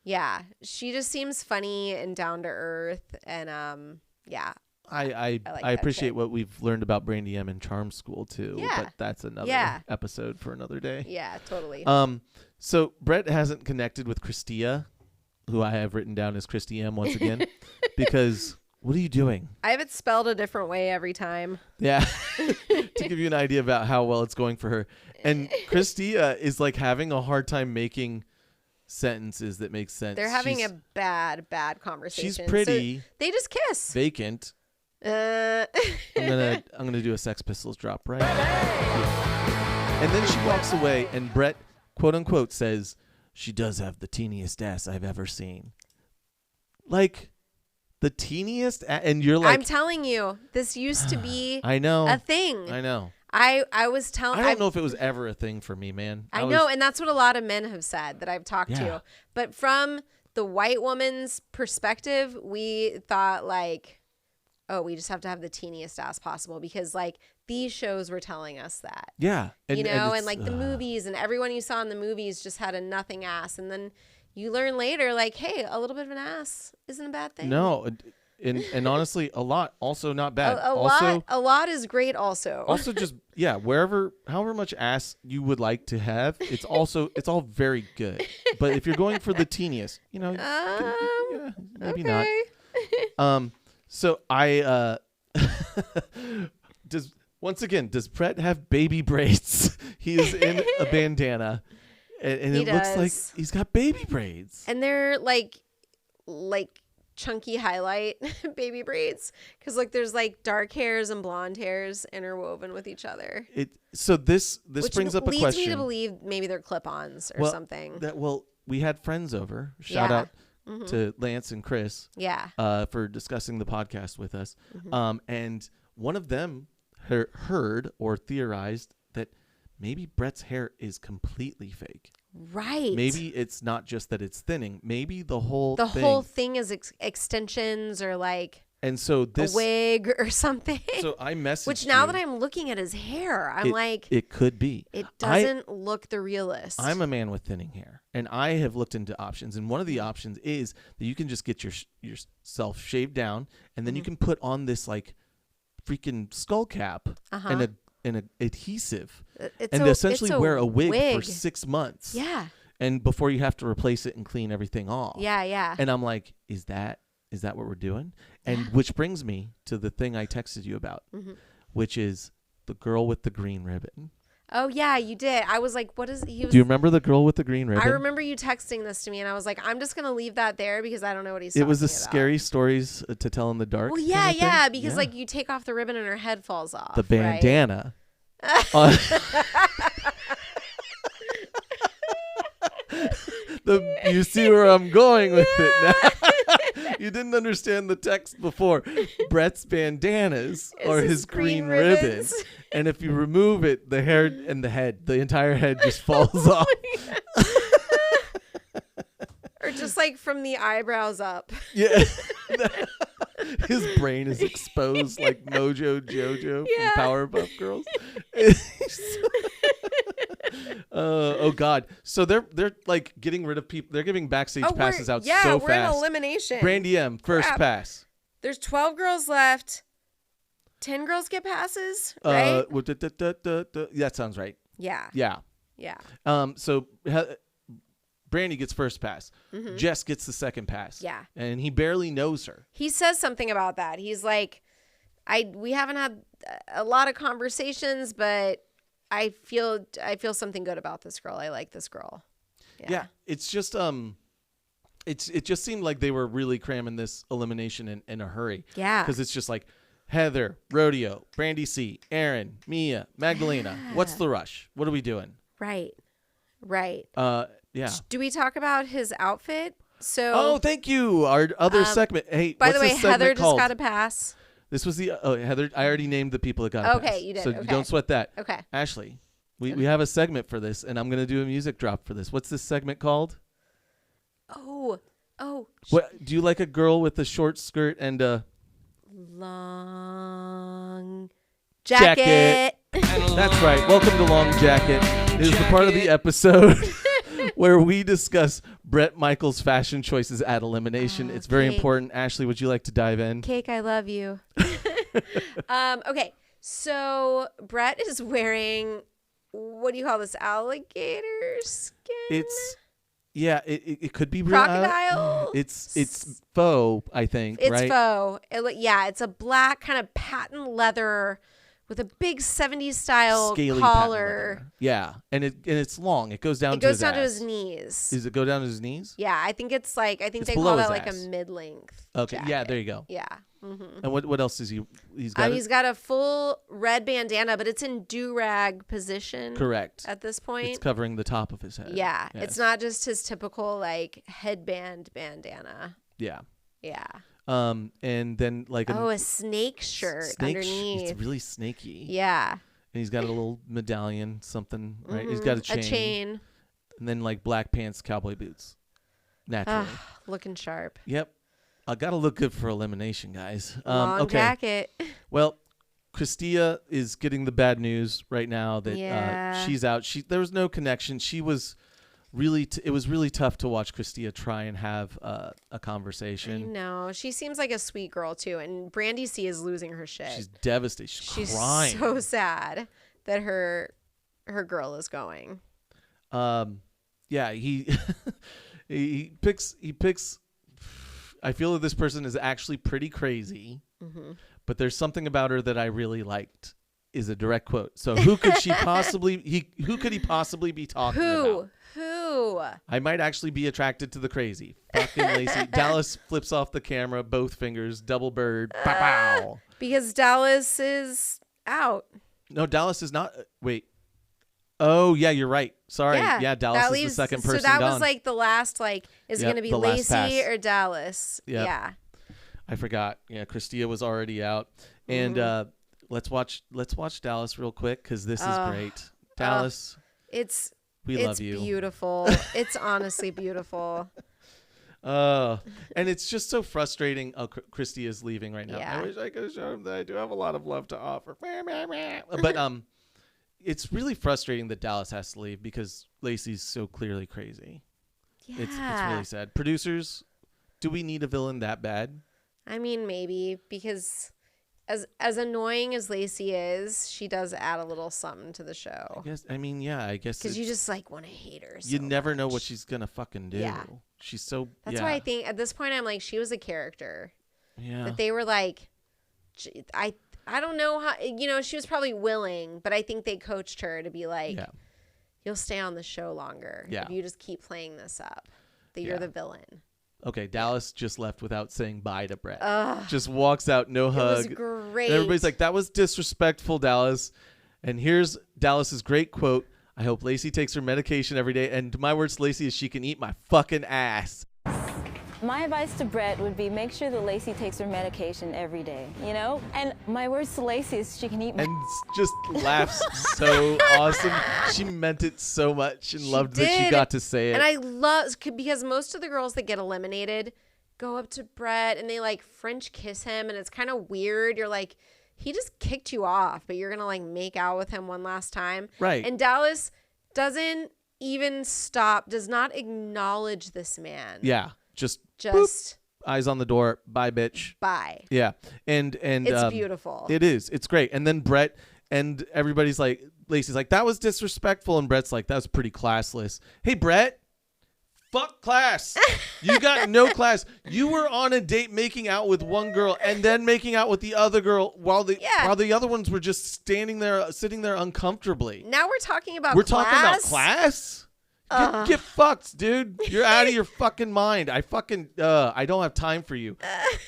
Speaker 2: Yeah. She just seems funny and down to earth. And yeah.
Speaker 1: I appreciate what we've learned about Brandy M in Charm School too.
Speaker 2: Yeah.
Speaker 1: But that's another episode for another day.
Speaker 2: Yeah, totally.
Speaker 1: So Bret hasn't connected with Christia, who I have written down as Christy M once again, because what are you doing?
Speaker 2: I have it spelled a different way every time.
Speaker 1: Yeah. To give you an idea about how well it's going for her. And Christia is like having a hard time making sentences that make sense.
Speaker 2: They're having a bad conversation.
Speaker 1: She's pretty.
Speaker 2: So they just kiss.
Speaker 1: Vacant. I'm gonna do a Sex Pistols drop right now. And then she walks away and Bret, quote unquote, says, she does have the teeniest ass I've ever seen. Like the teeniest and you're like,
Speaker 2: I'm telling you, this used to be
Speaker 1: I know
Speaker 2: a thing.
Speaker 1: I know.
Speaker 2: I was telling.
Speaker 1: I don't know if it was ever a thing for me, man.
Speaker 2: I know, and that's what a lot of men have said that I've talked to. But from the white woman's perspective, we thought like, oh, we just have to have the teeniest ass possible because like these shows were telling us that.
Speaker 1: Yeah.
Speaker 2: And like the movies and everyone you saw in the movies just had a nothing ass. And then you learn later like, hey, a little bit of an ass isn't a bad thing.
Speaker 1: No. And honestly, a lot also not bad.
Speaker 2: A lot is great also.
Speaker 1: Also just, however much ass you would like to have, it's all very good. But if you're going for the teeniest, maybe not. So I does Bret have baby braids? He is in a bandana and it looks like he's got baby braids.
Speaker 2: And they're like chunky highlight baby braids because like there's like dark hairs and blonde hairs interwoven with each other.
Speaker 1: This
Speaker 2: Which
Speaker 1: brings up a question.
Speaker 2: Leads me to believe maybe they're clip-ons or something.
Speaker 1: We had friends over. Shout out to Lance and Chris.
Speaker 2: Yeah.
Speaker 1: For discussing the podcast with us. And one of them heard or theorized that maybe Bret's hair is completely fake.
Speaker 2: Right.
Speaker 1: Maybe it's not just that it's thinning. Maybe the whole
Speaker 2: thing is extensions or like.
Speaker 1: And so
Speaker 2: a
Speaker 1: this
Speaker 2: wig or something.
Speaker 1: So I messaged
Speaker 2: Which now
Speaker 1: you.
Speaker 2: that I'm looking at his hair, I'm like,
Speaker 1: it could be.
Speaker 2: it doesn't look the realest.
Speaker 1: I'm a man with thinning hair, and I have looked into options. And one of the options is that you can just get yourself shaved down, and then you can put on this like freaking skull cap and an adhesive, and essentially wear a wig for 6 months.
Speaker 2: Yeah.
Speaker 1: And before you have to replace it and clean everything off.
Speaker 2: Yeah, yeah.
Speaker 1: And I'm like, is that what we're doing? And which brings me to the thing I texted you about, which is the girl with the green ribbon.
Speaker 2: Oh, yeah, you did. I was like, what is he?
Speaker 1: Do you remember the girl with the green ribbon?
Speaker 2: I remember you texting this to me, and I was like, I'm just going to leave that there because I don't know what he's talking about.
Speaker 1: It was a scary stories to tell in the dark.
Speaker 2: Well, yeah, because like you take off the ribbon and her head falls off.
Speaker 1: The bandana. You see where I'm going with it now. You didn't understand the text before. Bret's bandanas are his green ribbons. And if you remove it, the hair and the entire head just falls off.
Speaker 2: Or just like from the eyebrows up.
Speaker 1: Yeah. His brain is exposed like Mojo Jojo from Powerpuff Girls. Oh God! So they're like getting rid of people. They're giving backstage passes out so fast.
Speaker 2: Yeah, we're in elimination.
Speaker 1: Brandy M, first pass.
Speaker 2: There's 12 girls left. 10 girls get passes, right?
Speaker 1: That sounds right.
Speaker 2: Yeah.
Speaker 1: Yeah.
Speaker 2: Yeah.
Speaker 1: So Brandy gets first pass. Jess gets the second pass.
Speaker 2: Yeah.
Speaker 1: And he barely knows her.
Speaker 2: He says something about that. He's like, we haven't had a lot of conversations, but I feel something good about this girl. I like this girl.
Speaker 1: Yeah. It's just it just seemed like they were really cramming this elimination in a hurry.
Speaker 2: Yeah.
Speaker 1: Because it's just like Heather, Rodeo, Brandy C, Aaron, Mia, Magdalena. Yeah. What's the rush? What are we doing?
Speaker 2: Right.
Speaker 1: Yeah.
Speaker 2: Do we talk about his outfit?
Speaker 1: Oh, thank you. Our other segment. Hey,
Speaker 2: by the way, Heather
Speaker 1: just
Speaker 2: got a pass.
Speaker 1: This was the Heather. I already named the people that got a pass.
Speaker 2: Okay, you did.
Speaker 1: So don't sweat that.
Speaker 2: Okay.
Speaker 1: Ashley, we have a segment for this, and I'm going to do a music drop for this. What's this segment called?
Speaker 2: Oh.
Speaker 1: What, do you like a girl with a short skirt and a
Speaker 2: long jacket?
Speaker 1: That's right. Welcome to Long Jacket. It is the part of the episode where we discuss Bret Michaels' fashion choices at elimination. It's very important. Ashley, would you like to dive in?
Speaker 2: Cake, I love you. Okay, so Bret is wearing, what do you call this, alligator skin?
Speaker 1: It could be real.
Speaker 2: Crocodile?
Speaker 1: It's faux, I think,
Speaker 2: it's
Speaker 1: right?
Speaker 2: It's faux. It's a black kind of patent leather with a big 70s style
Speaker 1: scaly
Speaker 2: collar.
Speaker 1: Yeah, and it's long. It goes down to his
Speaker 2: knees.
Speaker 1: Does it go down to his knees?
Speaker 2: Yeah, I think it's like, they call that like a mid-length jacket.
Speaker 1: Yeah, there you go.
Speaker 2: Yeah.
Speaker 1: And what else is he's got?
Speaker 2: He's got a full red bandana, but it's in do-rag position.
Speaker 1: Correct.
Speaker 2: At this point.
Speaker 1: It's covering the top of his head.
Speaker 2: Yeah.
Speaker 1: Yes.
Speaker 2: It's not just his typical like headband bandana.
Speaker 1: Yeah.
Speaker 2: Yeah.
Speaker 1: And then like
Speaker 2: a snake shirt underneath.
Speaker 1: It's really snaky.
Speaker 2: Yeah.
Speaker 1: And he's got a little medallion, something, right? He's got a chain. And then like black pants, cowboy boots. Naturally.
Speaker 2: Looking sharp.
Speaker 1: Yep. I gotta look good for elimination, guys.
Speaker 2: Long jacket.
Speaker 1: Well, Christia is getting the bad news right now that she's out. There was no connection. She was really. It was really tough to watch Christia try and have a conversation.
Speaker 2: I know. She seems like a sweet girl too, and Brandy C is losing her shit.
Speaker 1: She's devastated. She's crying.
Speaker 2: So sad that her girl is going.
Speaker 1: Yeah. He picks. I feel that this person is actually pretty crazy, but there's something about her that I really liked. Is a direct quote. So who could he possibly be talking about?
Speaker 2: Who?
Speaker 1: I might actually be attracted to the crazy. Fucking Lacey. Dallas flips off the camera, both fingers, double bird. Pow.
Speaker 2: Because Dallas is out.
Speaker 1: No, Dallas is not. Wait. Oh, yeah, you're right. Sorry. Yeah, Dallas is the second person
Speaker 2: So that
Speaker 1: gone.
Speaker 2: was like the last, is it going to be Lacey or Dallas?
Speaker 1: Yep.
Speaker 2: Yeah.
Speaker 1: I forgot. Yeah, Christia was already out. And let's watch Dallas real quick because this is great. Dallas, we love you.
Speaker 2: It's beautiful. It's honestly beautiful.
Speaker 1: And it's just so frustrating. Oh, Christy is leaving right now.
Speaker 2: Yeah.
Speaker 1: I wish I could show him that I do have a lot of love to offer. But it's really frustrating that Dallas has to leave because Lacey's so clearly crazy.
Speaker 2: Yeah.
Speaker 1: It's really sad. Producers, do we need a villain that bad?
Speaker 2: I mean, maybe, because as annoying as Lacey is, she does add a little something to the show.
Speaker 1: I guess
Speaker 2: Because you just like want to hate her.
Speaker 1: you never know what
Speaker 2: much.
Speaker 1: she's gonna fucking do.
Speaker 2: Yeah.
Speaker 1: She's so.
Speaker 2: That's why I think at this point I'm like, she was a character.
Speaker 1: Yeah.
Speaker 2: That they were like, I don't know how, she was probably willing, but I think they coached her to be like, you'll stay on the show longer if you just keep playing this up, that you're the villain.
Speaker 1: Okay, Dallas just left without saying bye to Bret. Just walks out, no hug.
Speaker 2: It was great.
Speaker 1: And everybody's like, that was disrespectful, Dallas. And here's Dallas's great quote. I hope Lacey takes her medication every day. And my words to Lacey is she can eat my fucking ass.
Speaker 4: My advice to Bret would be make sure that Lacey takes her medication every day, And my words to Lacey is she can eat
Speaker 1: And just laughs so awesome. She meant it so much and loved that she got to say it.
Speaker 2: And I love, because most of the girls that get eliminated go up to Bret and they like French kiss him, and it's kind of weird. You're like, he just kicked you off, but you're going to like make out with him one last time.
Speaker 1: Right.
Speaker 2: And Dallas doesn't even stop, does not acknowledge this man.
Speaker 1: Yeah. Just boop, eyes on the door. Bye, bitch.
Speaker 2: Bye.
Speaker 1: Yeah. And
Speaker 2: it's beautiful.
Speaker 1: It is. It's great. And then Bret and everybody's like, Lacey's like, that was disrespectful. And Bret's like, that was pretty classless. Hey, Bret, fuck class. You got no class. You were on a date making out with one girl and then making out with the other girl while the other ones were just sitting there uncomfortably.
Speaker 2: Now we're talking about
Speaker 1: talking about class? Get fucked, dude. You're out of your fucking mind. I don't have time for you.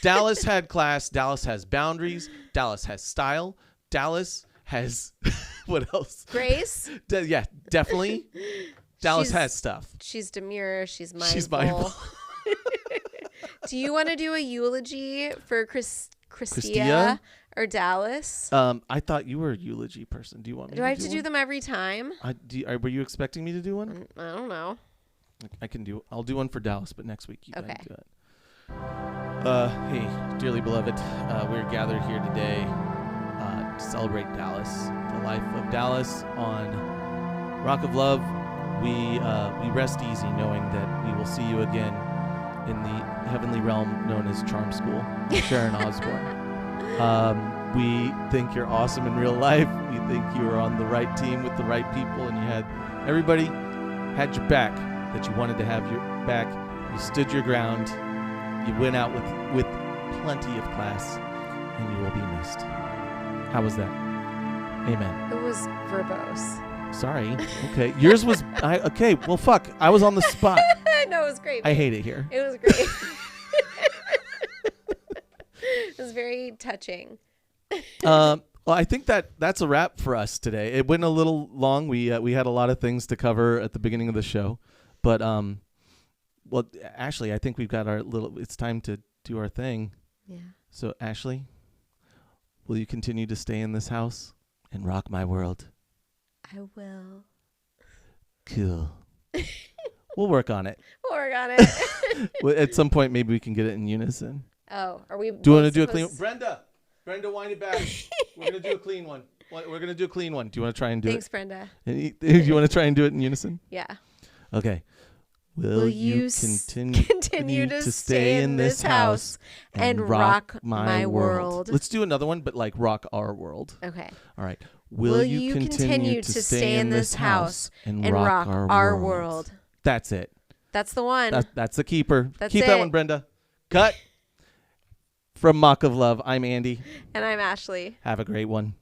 Speaker 1: Dallas had class. Dallas has boundaries. Dallas has style. Dallas has what else?
Speaker 2: Grace?
Speaker 1: Yeah, definitely. Dallas has stuff.
Speaker 2: She's demure. She's mindful.
Speaker 1: She's mindful.
Speaker 2: Do you want to do a eulogy for Christia or Dallas?
Speaker 1: I thought you were a eulogy person. Do you want me?
Speaker 2: Do I have to do them every time?
Speaker 1: Were you expecting me to do one?
Speaker 2: I don't know.
Speaker 1: I'll do one for Dallas, but next week you
Speaker 2: okay.
Speaker 1: do it. Hey, dearly beloved, we're gathered here today to celebrate Dallas, the life of Dallas on Rock of Love. We rest easy knowing that we will see you again in the heavenly realm known as Charm School, Sharon Osbourne. We think you're awesome in real life. We think you were on the right team with the right people, and everybody had your back, that you wanted to have your back. You stood your ground. You went out with plenty of class, and you will be missed. How was that? Amen.
Speaker 2: It was verbose.
Speaker 1: Sorry. Okay. Yours was... okay. Well, fuck. I was on the spot.
Speaker 2: No, it was great.
Speaker 1: I hate it here.
Speaker 2: It was great. It was very touching.
Speaker 1: Well, I think that's a wrap for us today. It went a little long. We had a lot of things to cover at the beginning of the show. But, well, Ashley, I think we've got it's time to do our thing.
Speaker 2: Yeah. So,
Speaker 1: Ashley, will you continue to stay in this house and rock my world?
Speaker 2: I will.
Speaker 1: Cool. We'll work on it.
Speaker 2: We'll work on it.
Speaker 1: Well, at some point, maybe we can get it in unison.
Speaker 2: Oh, are we?
Speaker 1: Do you want to do a clean? Brenda, wind it back. We're gonna do a clean one. We're gonna do a clean one. Do you want to try and do
Speaker 2: Thanks,
Speaker 1: it?
Speaker 2: Brenda.
Speaker 1: Do you want to try and do it in unison?
Speaker 2: Yeah.
Speaker 1: Okay.
Speaker 2: Will you continue to stay in this house and rock my world?
Speaker 1: Let's do another one, but like rock our world.
Speaker 2: Okay.
Speaker 1: All right. Will you continue to stay in this house and rock our world? That's it.
Speaker 2: That's the one.
Speaker 1: That's the keeper.
Speaker 2: That's
Speaker 1: Keep that one, Brenda. Cut. From Mock of Love, I'm Andy.
Speaker 2: And I'm Ashley.
Speaker 1: Have a great one.